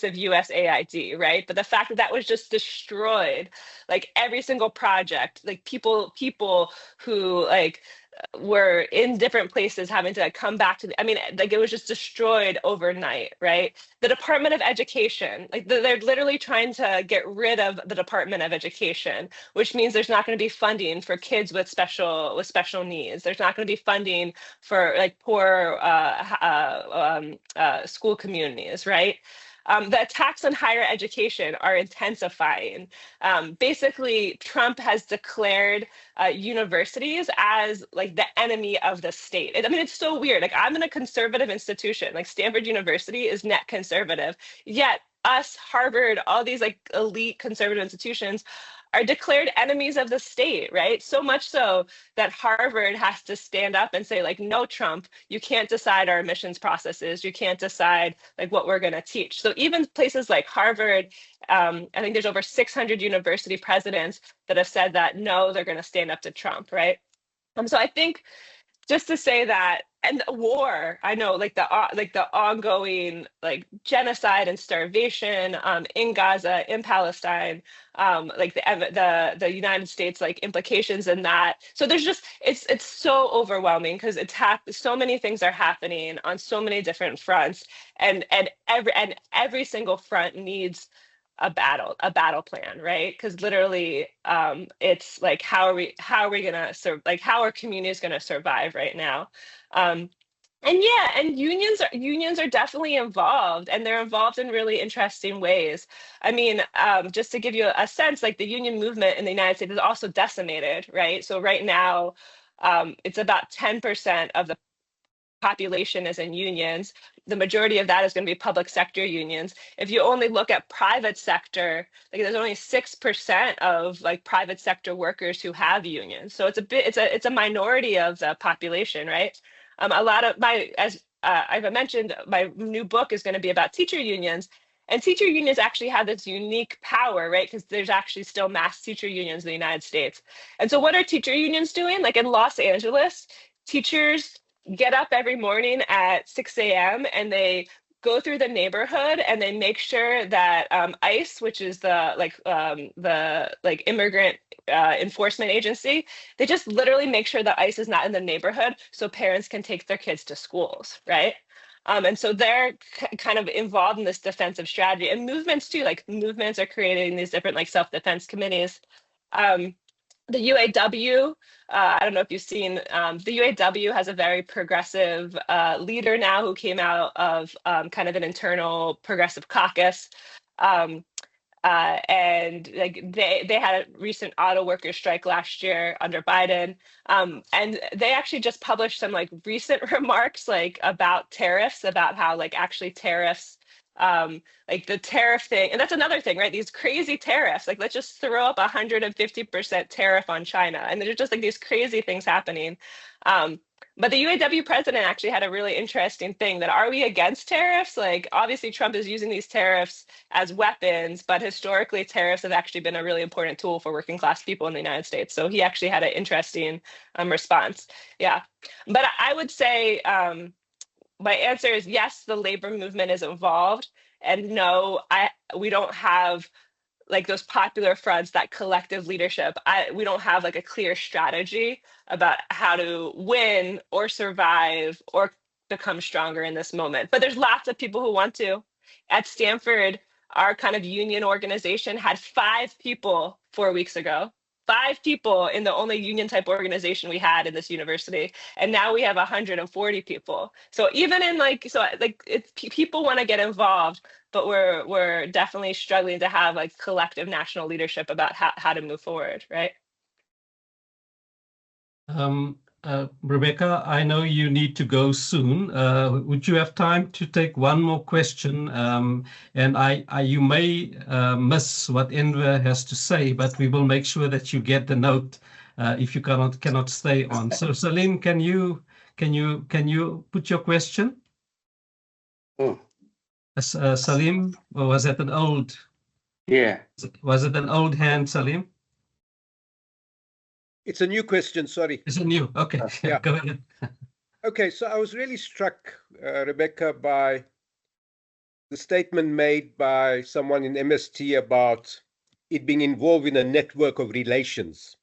of USAID, right? But the fact that that was just destroyed, like every single project, like people who were in different places having to come back to it was just destroyed overnight, right? The Department of Education, they're literally trying to get rid of the Department of Education, which means there's not going to be funding for kids with special needs. There's not going to be funding for poor school communities, right? The attacks on higher education are intensifying. Basically, Trump has declared universities as the enemy of the state. It's so weird. I'm in a conservative institution. Stanford University is net conservative, yet us, Harvard, all these elite conservative institutions are declared enemies of the state, right? So much so that Harvard has to stand up and say, no, Trump, you can't decide our admissions processes. You can't decide what we're going to teach. So even places like Harvard, I think there's over 600 university presidents that have said that, no, they're going to stand up to Trump, right? So I think just to say that, and the war, I know the ongoing genocide and starvation in Gaza, in Palestine, the United States implications in that. So there's just it's so overwhelming because so many things are happening on so many different fronts, and every single front needs a battle plan, right? Because literally it's how are we gonna how are communities gonna survive right now? And unions are definitely involved, and they're involved in really interesting ways. Just to give you a sense, the union movement in the United States is also decimated, right? So right now it's about 10% of the population is in unions, the majority of that is going to be public sector unions. If you only look at private sector, like there's only 6% of like private sector workers who have unions. So it's a minority of the population, right? A lot of as I've mentioned, my new book is going to be about teacher unions. And teacher unions actually have this unique power, right? Because there's actually still mass teacher unions in the United States. And so what are teacher unions doing? Like in Los Angeles, teachers get up every morning at 6 a.m. and they go through the neighborhood and they make sure that ICE, which is the immigrant enforcement agency, they just literally make sure that ICE is not in the neighborhood so parents can take their kids to schools, right? And so they're kind of involved in this defensive strategy, and movements too. Like movements are creating these different like self-defense committees. The UAW, I don't know if you've seen, the UAW has a very progressive leader now who came out of kind of an internal progressive caucus. And like they had a recent auto workers strike last year under Biden, and they actually just published some like recent remarks like about tariffs, about how like actually tariffs, like the tariff thing, and that's another thing, right? These crazy tariffs, like let's just throw up 150% tariff on China, and there's just like these crazy things happening. But the UAW president actually had a really interesting thing that, are we against tariffs? Like obviously Trump is using these tariffs as weapons, but historically tariffs have actually been a really important tool for working class people in the United States. So he actually had an interesting response. Yeah, but I would say my answer is yes, the labor movement is involved, and no, we don't have like those popular fronts, that collective leadership. We don't have like a clear strategy about how to win or survive or become stronger in this moment. But there's lots of people who want to. At Stanford, our kind of union organization had 5 people 4 weeks ago. 5 people in the only union type organization we had in this university, and now we have 140 people. So even in it's people want to get involved, but we're definitely struggling to have like collective national leadership about how to move forward, right? Rebecca, I know you need to go soon. Would you have time to take one more question? And you may miss what Enver has to say, but we will make sure that you get the note if you cannot stay on. So Salim, can you put your question? Salim, or was it an old? Yeah. Was it an old hand, Salim? It's a new question, sorry. It's a new, okay. Yeah. Go ahead. Okay, so I was really struck, Rebecca, by the statement made by someone in MST about it being involved in a network of relations.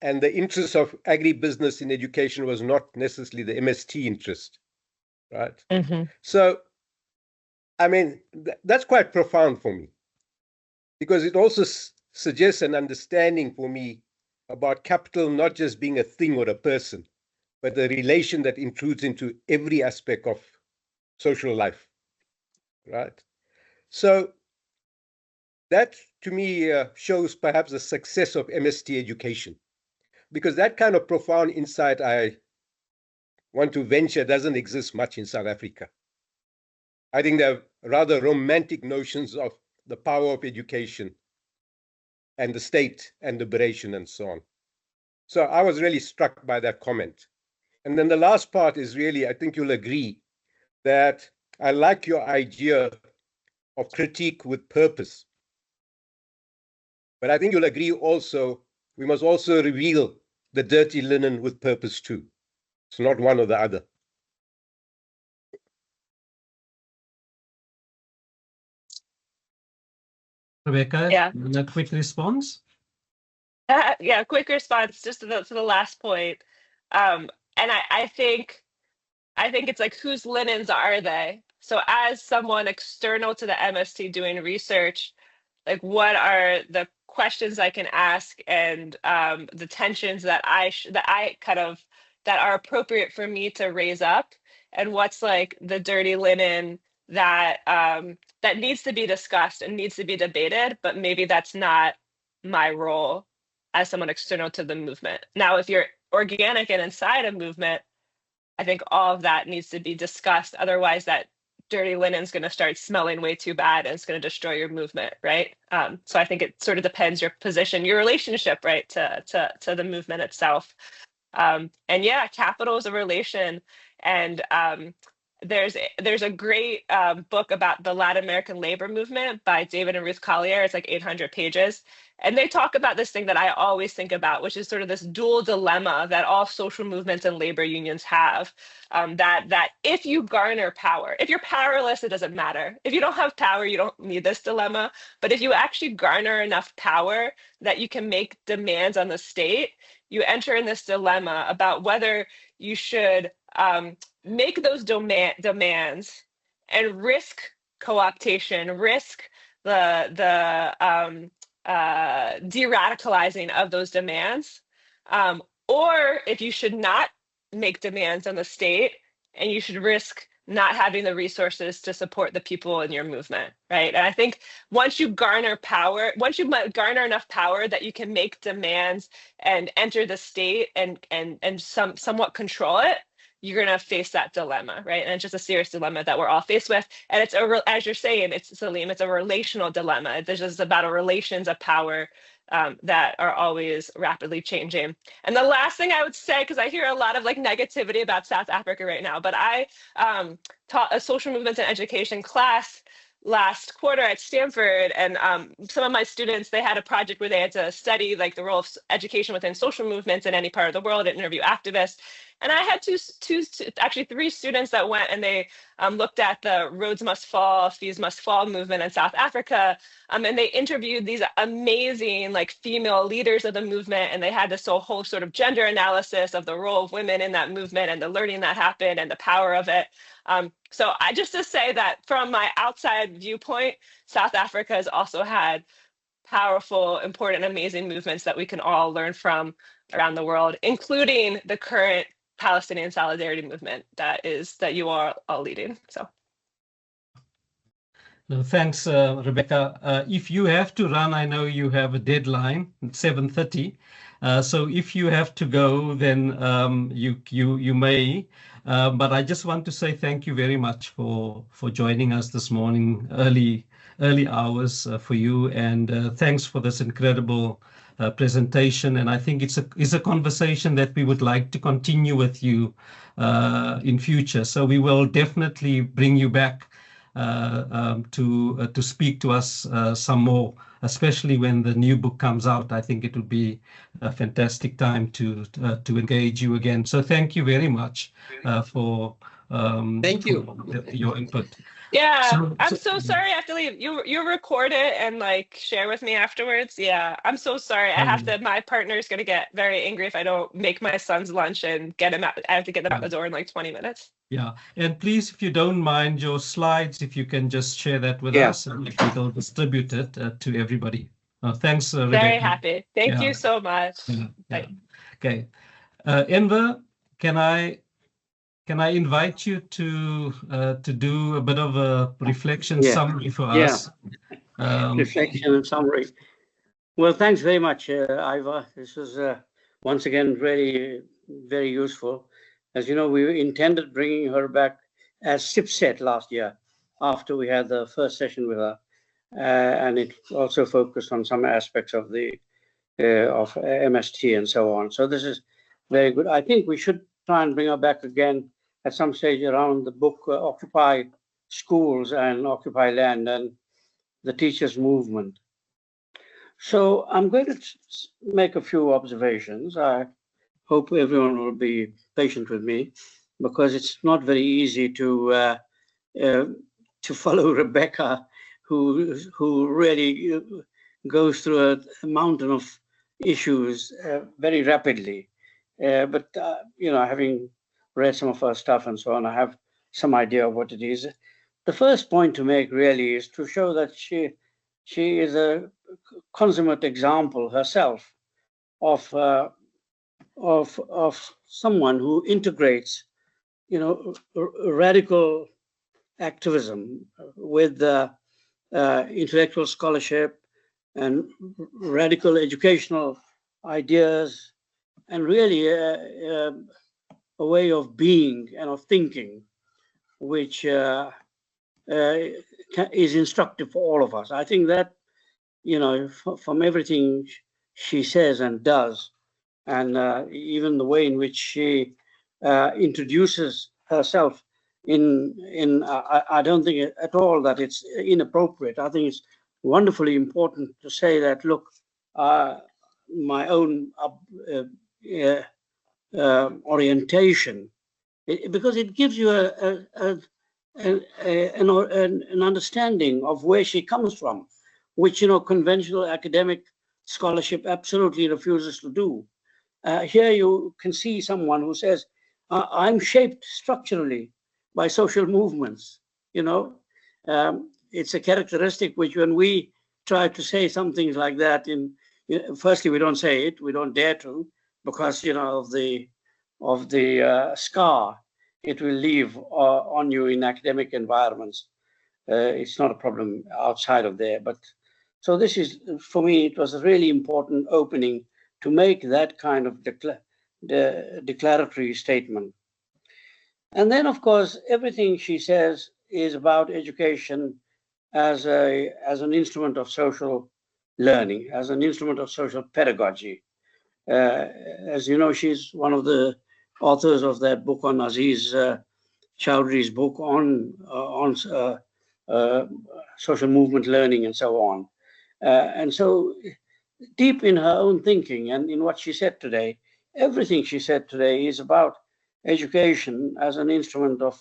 And the interest of agribusiness in education was not necessarily the MST interest, right? Mm-hmm. So, I mean, that's quite profound for me, because it also suggests an understanding for me about capital not just being a thing or a person, but a relation that intrudes into every aspect of social life, right? So that, to me, shows perhaps the success of MST education, because that kind of profound insight, I want to venture, doesn't exist much in South Africa. I think there are rather romantic notions of the power of education and the state and liberation and so on. So I was really struck by that comment. And then the last part is really, I think you'll agree that I like your idea of critique with purpose. But I think you'll agree also, we must also reveal the dirty linen with purpose too. It's not one or the other. Rebecca, Yeah. a quick response? Yeah, quick response just to the last point. And I think it's like, whose linens are they? So as someone external to the MST doing research, like what are the questions I can ask, and the tensions that that are appropriate for me to raise up, and what's like the dirty linen that that needs to be discussed and needs to be debated, but maybe that's not my role as someone external to the movement. Now, if you're organic and inside a movement, I think all of that needs to be discussed. Otherwise, that dirty linen's going to start smelling way too bad, and it's going to destroy your movement, right? So I think it sort of depends your position, your relationship, right, to the movement itself. And yeah, capital is a relation. And there's a great book about the Latin American labor movement by David and Ruth Collier. It's like 800 pages. And they talk about this thing that I always think about, which is sort of this dual dilemma that all social movements and labor unions have. That if you garner power, if you're powerless, it doesn't matter. If you don't have power, you don't need this dilemma. But if you actually garner enough power that you can make demands on the state, you enter in this dilemma about whether you should make those demands and risk co-optation, risk the de-radicalizing of those demands, or if you should not make demands on the state and you should risk not having the resources to support the people in your movement, right? And I think once you garner power, once you garner enough power that you can make demands and enter the state and somewhat control it, you're going to face that dilemma, right? And it's just a serious dilemma that we're all faced with. And it's, as you're saying, Salim, it's a relational dilemma. It's just about a relations of power that are always rapidly changing. And the last thing I would say, because I hear a lot of like negativity about South Africa right now, but I taught a social movements and education class last quarter at Stanford, and some of my students, they had a project where they had to study like the role of education within social movements in any part of the world and interview activists. And I had actually three students that went and they looked at the Roads Must Fall, Fees Must Fall movement in South Africa. And they interviewed these amazing like female leaders of the movement. And they had this whole sort of gender analysis of the role of women in that movement and the learning that happened and the power of it. So I just to say that from my outside viewpoint, South Africa has also had powerful, important, amazing movements that we can all learn from around the world, including the current Palestinian solidarity movement that you are all leading. So. No, thanks, Rebecca. If you have to run, I know you have a deadline at 7:30. So if you have to go, then you may. But I just want to say thank you very much for joining us this morning, early hours for you, and thanks for this incredible presentation. And I think it's a conversation that we would like to continue with you in future. So we will definitely bring you back to speak to us some more, especially when the new book comes out. I think it would be a fantastic time to engage you again. So thank you very much for your input. Yeah, I'm so sorry I have to leave. You record it and like share with me afterwards. Yeah, I'm so sorry. I have to. My partner's gonna get very angry if I don't make my son's lunch and get him out. I have to get them out the door in like 20 minutes. Yeah, and please, if you don't mind, your slides, if you can just share that with us, and we'll distribute it to everybody. Thanks, Rebecca. Very happy. Thank you so much. Yeah. Okay, Enver, can I invite you to do a bit of a reflection summary for us? Reflection and summary. Well, thanks very much, Iva. This was once again really very useful. As you know, we intended bringing her back as SIPSET last year after we had the first session with her, and it also focused on some aspects of the of MST and so on. So this is very good. I think we should try and bring her back again at some stage around the book Occupy Schools and Occupy Land and the Teachers' Movement. So I'm going to make a few observations. I hope everyone will be patient with me because it's not very easy to follow Rebecca, who really goes through a mountain of issues very rapidly. But you know, having read some of her stuff and so on, I have some idea of what it is. The first point to make really is to show that she is a consummate example herself of someone who integrates, you know, radical activism with intellectual scholarship and radical educational ideas, and really a way of being and of thinking, which is instructive for all of us. I think that, you know, from everything she says and does, and even the way in which she introduces herself I don't think at all that it's inappropriate. I think it's wonderfully important to say that, look, my own orientation, because it gives you an understanding of where she comes from, which, you know, conventional academic scholarship absolutely refuses to do. Here you can see someone who says, I'm shaped structurally by social movements. You know, it's a characteristic which, when we try to say some things like that, firstly, we don't say it, we don't dare to, because, you know, of the scar it will leave on you in academic environments. It's not a problem outside of there. But so this is, for me, it was a really important opening to make that kind of declaratory statement. And then, of course, everything she says is about education as an instrument of social learning, as an instrument of social pedagogy. As you know, she's one of the authors of that book on Aziz Chowdhury's book on social movement learning and so on. And so deep in her own thinking and in what she said today, everything she said today is about education as an instrument of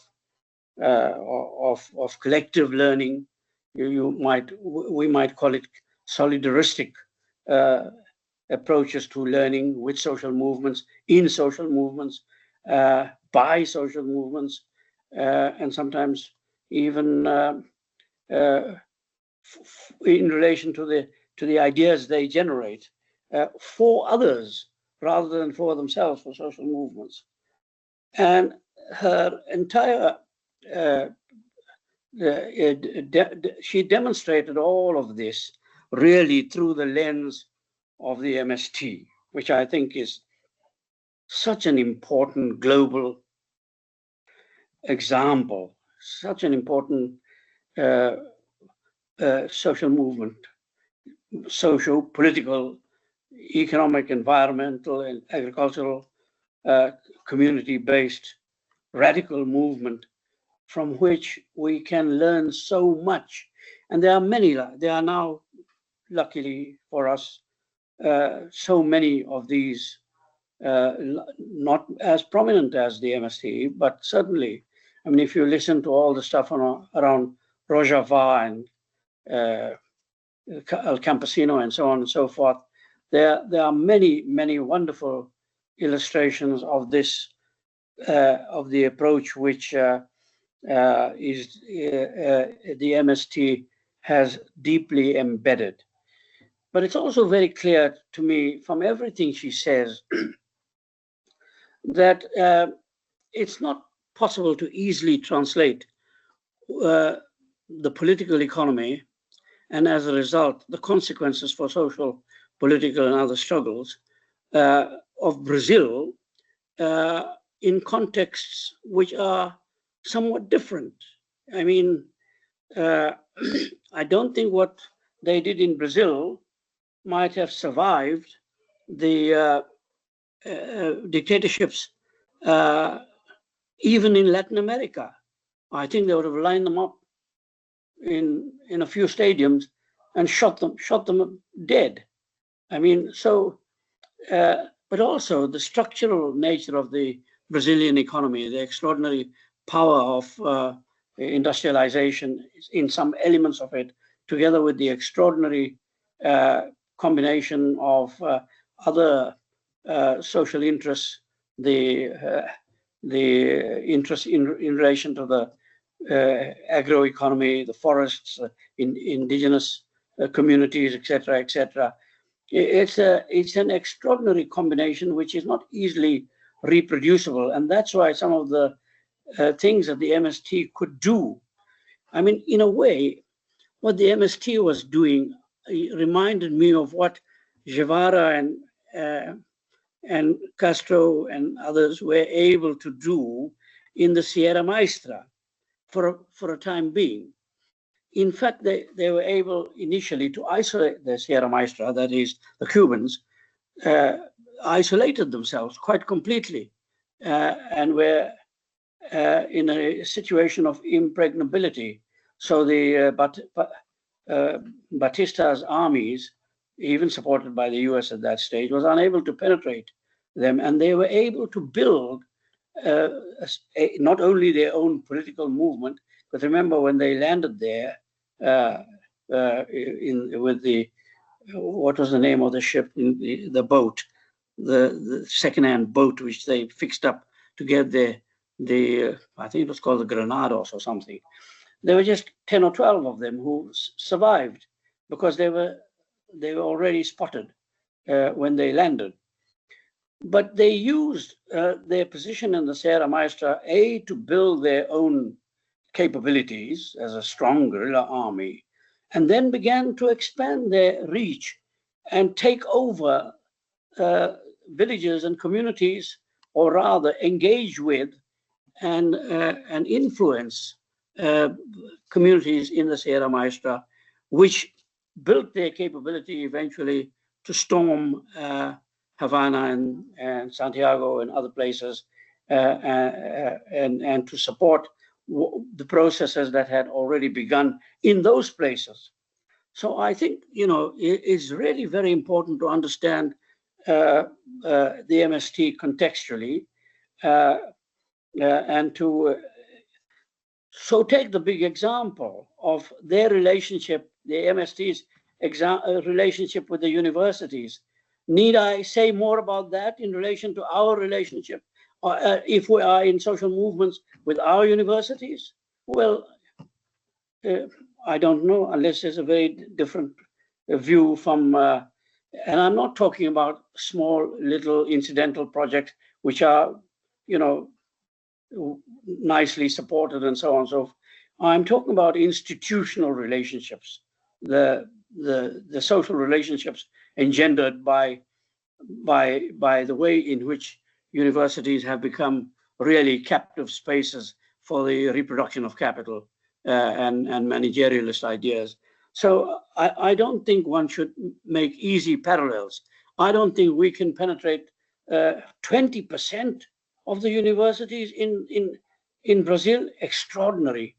collective learning. We might call it solidaristic approaches to learning with social movements, in social movements, by social movements, and sometimes even in relation to the ideas they generate for others rather than for themselves, for social movements. And her entire she demonstrated all of this really through the lens of the MST, which I think is such an important global example, such an important social movement, social, political, economic, environmental, and agricultural, community-based radical movement from which we can learn so much. And there are many, there are now, luckily for us, so many of these, not as prominent as the MST, but certainly, I mean, if you listen to all the stuff around Rojava and El Campesino and so on and so forth, there are many, many wonderful illustrations of this, of the approach which is the MST has deeply embedded. But it's also very clear to me from everything she says that it's not possible to easily translate the political economy and, as a result, the consequences for social, political, and other struggles of Brazil in contexts which are somewhat different. I mean, I don't think what they did in Brazil might have survived the dictatorships even in Latin America. I think they would have lined them up in a few stadiums and shot them dead. I mean, so, but also the structural nature of the Brazilian economy, the extraordinary power of industrialization in some elements of it, together with the extraordinary combination of other social interests, the interest in relation to the agroeconomy, the forests, indigenous communities, etc., etc. It's an extraordinary combination which is not easily reproducible, and that's why some of the things that the MST could do. I mean, in a way, what the MST was doing reminded me of what Guevara and Castro and others were able to do in the Sierra Maestra for a time being. In fact, they were able initially to isolate the Sierra Maestra, that is, the Cubans, isolated themselves quite completely and were in a situation of impregnability. So the Batista's armies, even supported by the US at that stage, was unable to penetrate them, and they were able to build not only their own political movement, but remember when they landed there with the, what was the name of the ship, the boat, the second-hand boat which they fixed up to get the I think it was called the Granados or something. There were just 10 or 12 of them who survived because they were already spotted when they landed. But they used their position in the Sierra Maestra, to build their own capabilities as a strong guerrilla army, and then began to expand their reach and take over villages and communities, or rather engage with and influence communities in the Sierra Maestra, which built their capability eventually to storm Havana and Santiago and other places, and to support the processes that had already begun in those places. So I think, it's really very important to understand the MST contextually, and to so take the big example of their relationship, the MST's relationship with the universities. Need I say more about that in relation to our relationship, if we are in social movements with our universities? Well, I don't know, unless there's a very different view from, and I'm not talking about small little incidental projects which are, nicely supported and so on. So I'm talking about institutional relationships, the social relationships engendered by the way in which universities have become really captive spaces for the reproduction of capital and managerialist ideas. So I don't think one should make easy parallels. I don't think we can penetrate 20% of the universities in Brazil. Extraordinary.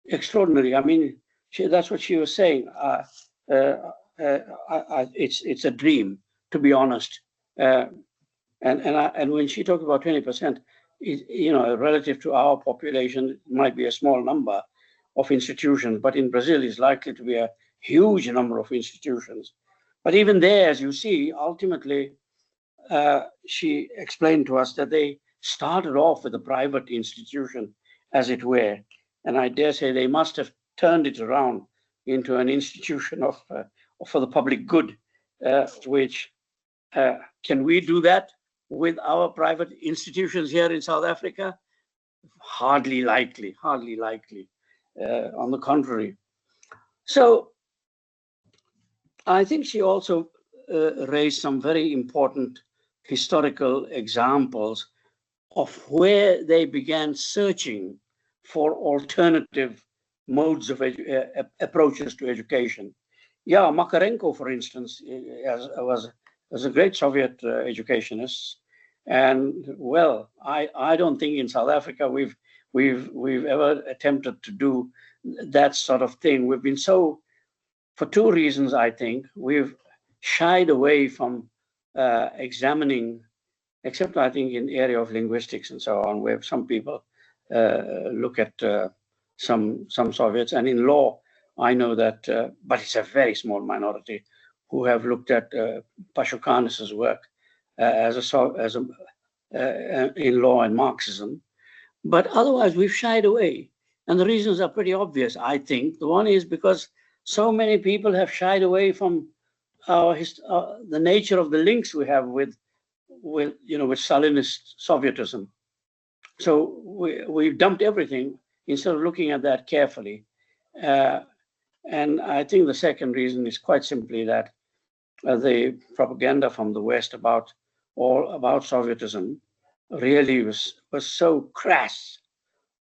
I mean, that's what she was saying. It's a dream, to be honest. And when she talked about 20%, relative to our population, it might be a small number of institutions, but in Brazil it's likely to be a huge number of institutions. But even there, as you see, ultimately, she explained to us that they started off with a private institution, as it were, and I dare say they must have turned it around into an institution for the public good, which can we do that with our private institutions here in South Africa? Hardly likely. On the contrary. So I think she also raised some very important historical examples of where they began searching for alternative modes of approaches to education. Yeah, Makarenko, for instance, was a great Soviet educationist, and well, I don't think in South Africa we've ever attempted to do that sort of thing. We've been so, for two reasons, I think, we've shied away from examining, except I think in the area of linguistics and so on, where some people look at some Soviets, and in law, I know that, but it's a very small minority who have looked at Pashukanis's work in law and Marxism. But otherwise, we've shied away. And the reasons are pretty obvious, I think. The one is because so many people have shied away from the nature of the links we have with Stalinist Sovietism. So we've dumped everything instead of looking at that carefully. And I think the second reason is quite simply that the propaganda from the West about all about Sovietism really was so crass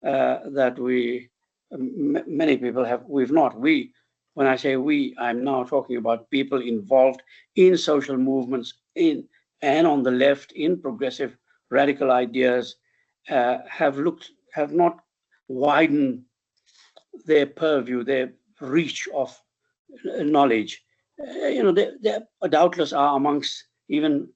that many people when I say we, I'm now talking about people involved in social movements and on the left in progressive radical ideas have not widened their purview, their reach of knowledge. They doubtless are amongst even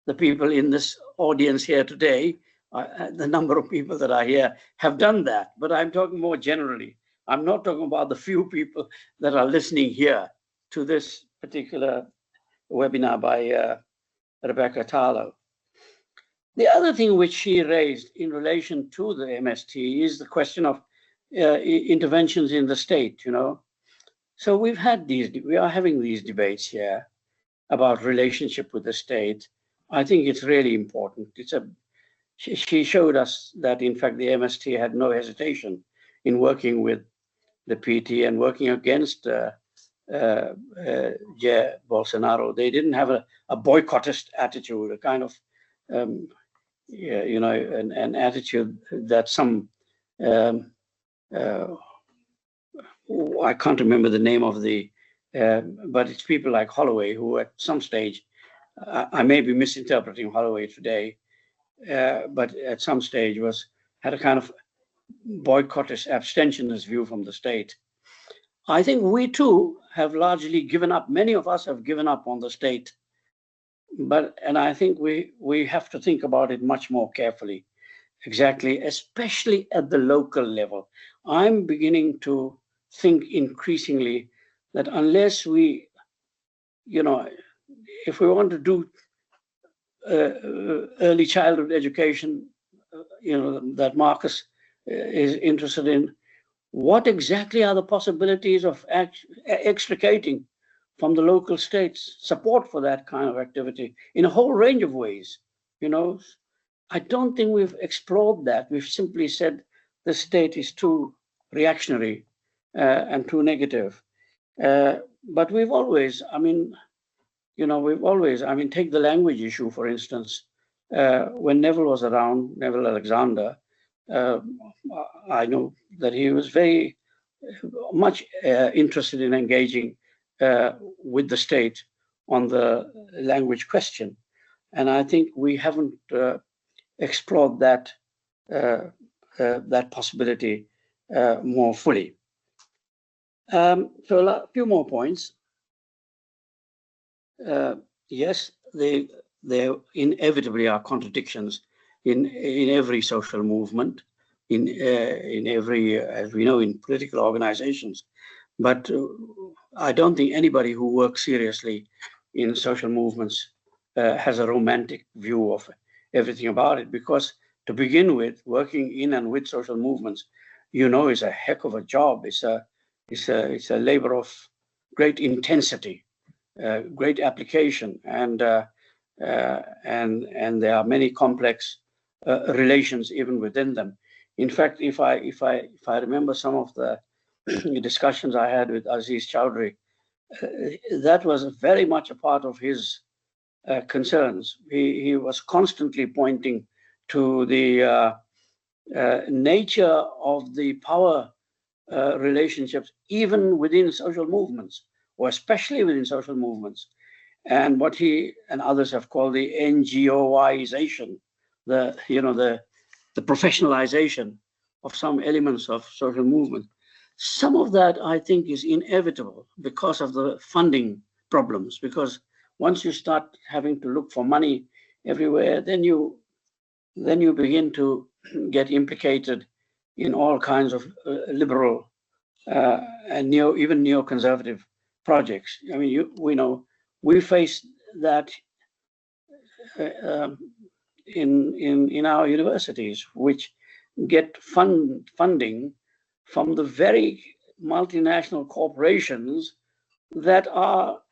the people in this audience here today. The number of people that are here have done that, but I'm talking more generally. I'm not talking about the few people that are listening here to this particular webinar by Rebecca Tarlow. The other thing which she raised in relation to the MST is the question of interventions in the state, So we are having these debates here about relationship with the state. I think it's really important. She showed us that, in fact, the MST had no hesitation in working with the PT and working against Jair Bolsonaro. They didn't have a boycottist attitude, a kind of, an attitude that some, I can't remember the name of but it's people like Holloway who at some stage, I may be misinterpreting Holloway today, but at some stage had a kind of boycottist, abstentionist view from the state. I think we too have largely given up. Many of us have given up on the state, and I think we have to think about it much more carefully. Exactly, especially at the local level. I'm beginning to think increasingly that unless we, if we want to do early childhood education, that Marcus is interested in, what exactly are the possibilities of extricating from the local states support for that kind of activity in a whole range of ways? I don't think we've explored that. We've simply said the state is too reactionary and too negative. But we've always, take the language issue, for instance. When Neville was around, Neville Alexander, I know that he was very much interested in engaging with the state on the language question. And I think we haven't explored that possibility more fully. So a few more points. Yes, there inevitably are contradictions in every social movement, in every, as we know, in political organizations. But I don't think anybody who works seriously in social movements has a romantic view of everything about it, because to begin with, working in and with social movements, is a heck of a job. It's a labor of great intensity, great application, and there are many complex relations even within them. In fact, if I remember some of the discussions I had with Aziz Chowdhury, that was very much a part of his concerns. He was constantly pointing to the nature of the power relationships, even within social movements, or especially within social movements, and what he and others have called the NGOization, the professionalization of some elements of social movement. Some of that, I think, is inevitable because of the funding problems, because once you start having to look for money everywhere, then you begin to get implicated in all kinds of liberal and even neoconservative projects. I mean, we face that in our universities, which get funding from the very multinational corporations that are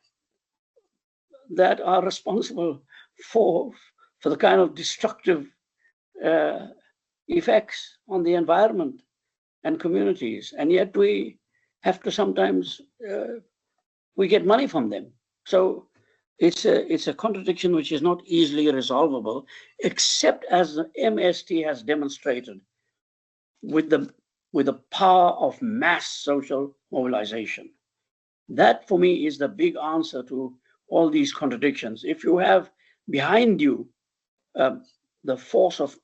responsible for the kind of destructive effects on the environment and communities, and yet we have to sometimes we get money from them. So it's a contradiction which is not easily resolvable, except as the MST has demonstrated with the power of mass social mobilization. That, for me, is the big answer to all these contradictions. If you have behind you the force of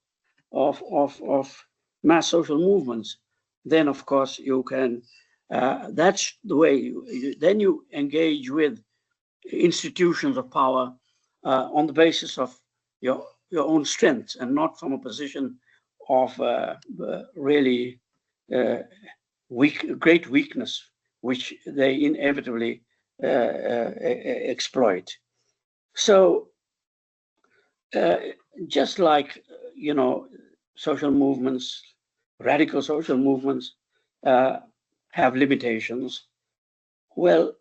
mass social movements, then of course you can. That's the way. Then you engage with institutions of power on the basis of your own strengths and not from a position of really great weakness, which they inevitably exploit. So just like, social movements, radical social movements have limitations. Well,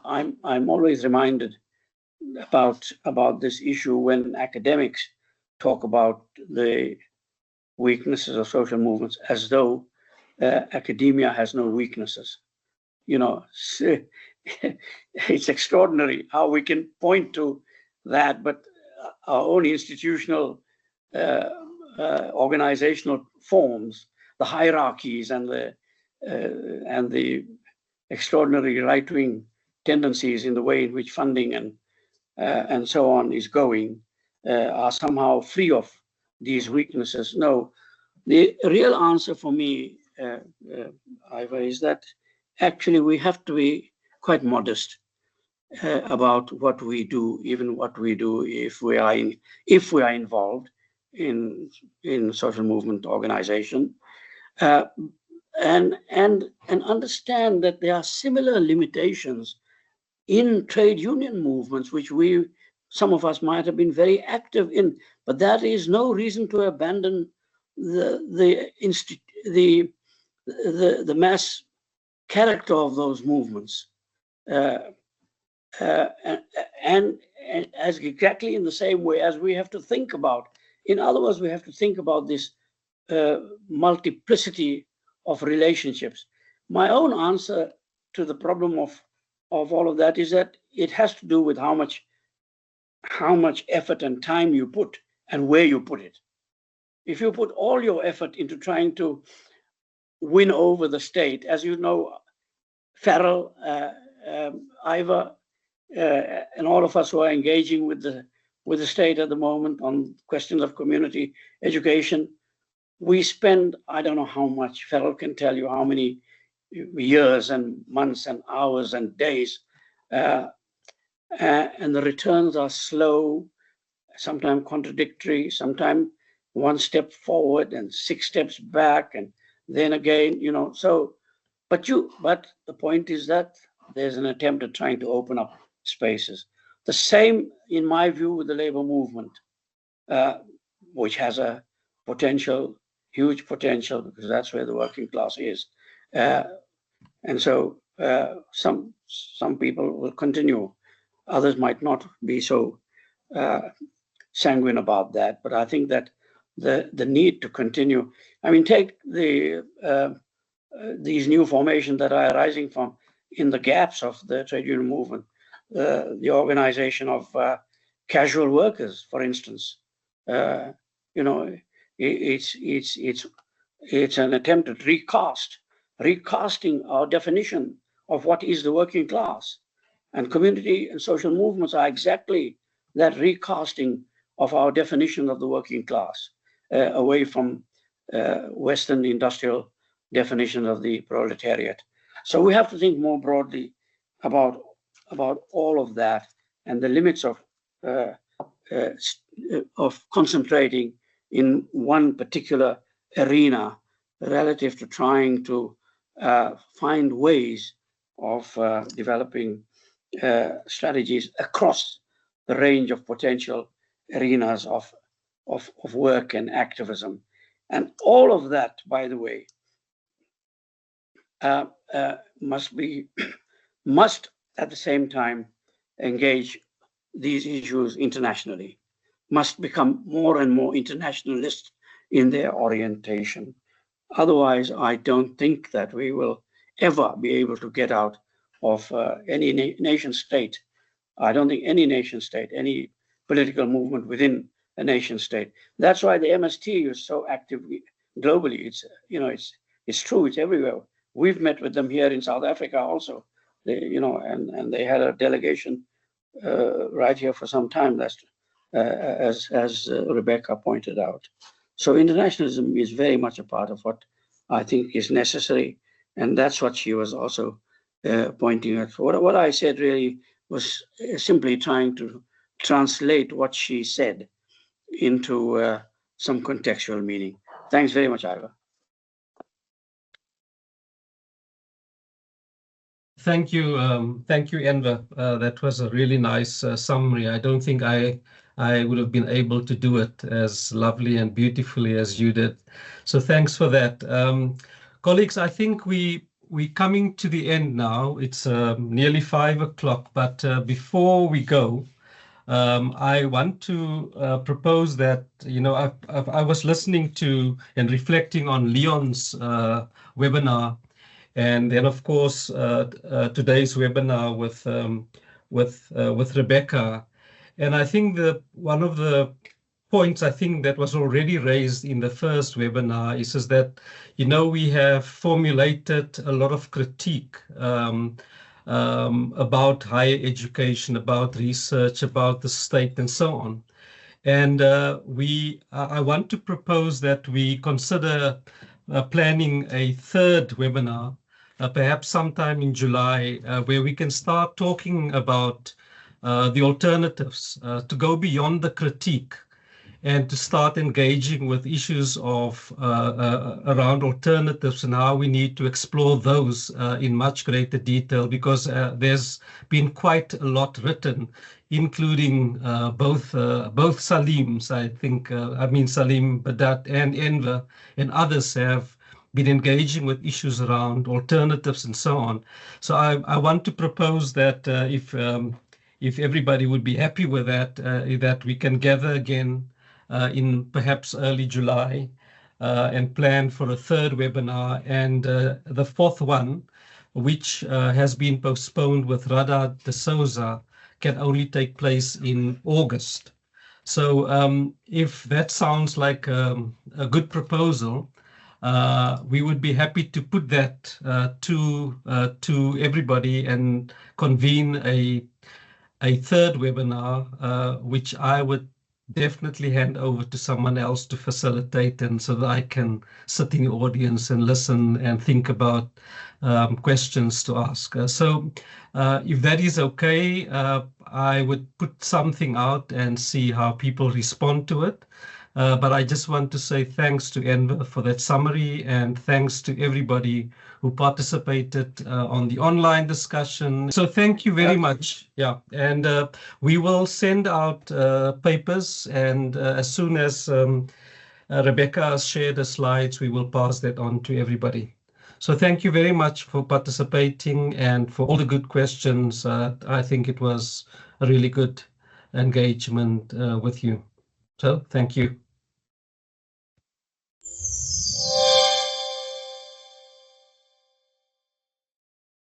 I'm always reminded about this issue when academics talk about the weaknesses of social movements as though academia has no weaknesses. It's extraordinary how we can point to that, but our own institutional organizational forms, the hierarchies and the extraordinary right-wing tendencies in the way in which funding and so on is going are somehow free of these weaknesses. No, the real answer for me, Iva, is that actually we have to be quite modest about what we do, even what we do if we are involved in social movement organization, and understand that there are similar limitations in trade union movements, which some of us might have been very active in, but that is no reason to abandon the mass character of those movements. And as exactly in the same way as we have to think about, in other words, we have to think about this multiplicity of relationships. My own answer to the problem of all of that is that it has to do with how much effort and time you put and where you put it. If you put all your effort into trying to win over the state, as you know, Farrell, Iva, and all of us who are engaging with the state at the moment on questions of community education, we spend, I don't know how much, Farrell can tell you how many years and months and hours and days, and the returns are slow, sometimes contradictory, sometimes one step forward and 6 steps back, and then again, so, but the point is that there's an attempt at trying to open up spaces. The same, in my view, with the labor movement, which has a potential, huge potential, because that's where the working class is. And so some people will continue. Others might not be so sanguine about that. But I think that the need to continue. I mean, take these new formations that are arising from in the gaps of the trade union movement. The organization of casual workers, for instance. It's an attempt at recasting our definition of what is the working class. And community and social movements are exactly that recasting of our definition of the working class, away from Western industrial definition of the proletariat. So we have to think more broadly about all of that and the limits of concentrating in one particular arena relative to trying to find ways of developing strategies across the range of potential arenas of work and activism. And all of that, by the way, must at the same time engage these issues internationally, must become more and more internationalist in their orientation. Otherwise, I don't think that we will ever be able to get out of any nation state I don't think any nation state, any political movement within a nation state. That's why the MST is so active globally. It's, you know, it's true, it's everywhere. We've met with them here in South Africa also. They, you know, and they had a delegation right here for some time. That's as Rebecca pointed out. So internationalism is very much a part of what I think is necessary, and that's what she was also pointing at. What I said really was simply trying to translate what she said into some contextual meaning. Thanks very much, Iva. Thank you, Enver. That was a really nice summary. I don't think I would have been able to do it as lovely and beautifully as you did. So thanks for that. Colleagues, I think we're coming to the end now. It's nearly 5 o'clock, but before we go, I want to propose that, you know, I was listening to and reflecting on Leon's webinar, and then of course today's webinar with Rebecca. And I think that one of the points I think that was already raised in the first webinar is that, you know, we have formulated a lot of critique about higher education, about research, about the state, and so on. And I want to propose that we consider planning a third webinar, perhaps sometime in July, where we can start talking about the alternatives, to go beyond the critique and to start engaging with issues of around alternatives and how we need to explore those in much greater detail, because there's been quite a lot written, including both Salims, I think, Salim Badat and Enver and others have been engaging with issues around alternatives and so on. So I want to propose that if everybody would be happy with that, that we can gather again in perhaps early July and plan for a third webinar, and the fourth one, which has been postponed with Radha de Souza, can only take place in August. So if that sounds like a good proposal, we would be happy to put that to everybody and convene a third webinar, which I would definitely hand over to someone else to facilitate, and so that I can sit in the audience and listen and think about questions to ask. So if that is okay, I would put something out and see how people respond to it. But I just want to say thanks to Enver for that summary, and thanks to everybody who participated on the online discussion. So thank you very much. Yeah, and we will send out papers, and as soon as Rebecca has shared the slides, we will pass that on to everybody. So thank you very much for participating and for all the good questions. I think it was a really good engagement with you. So thank you.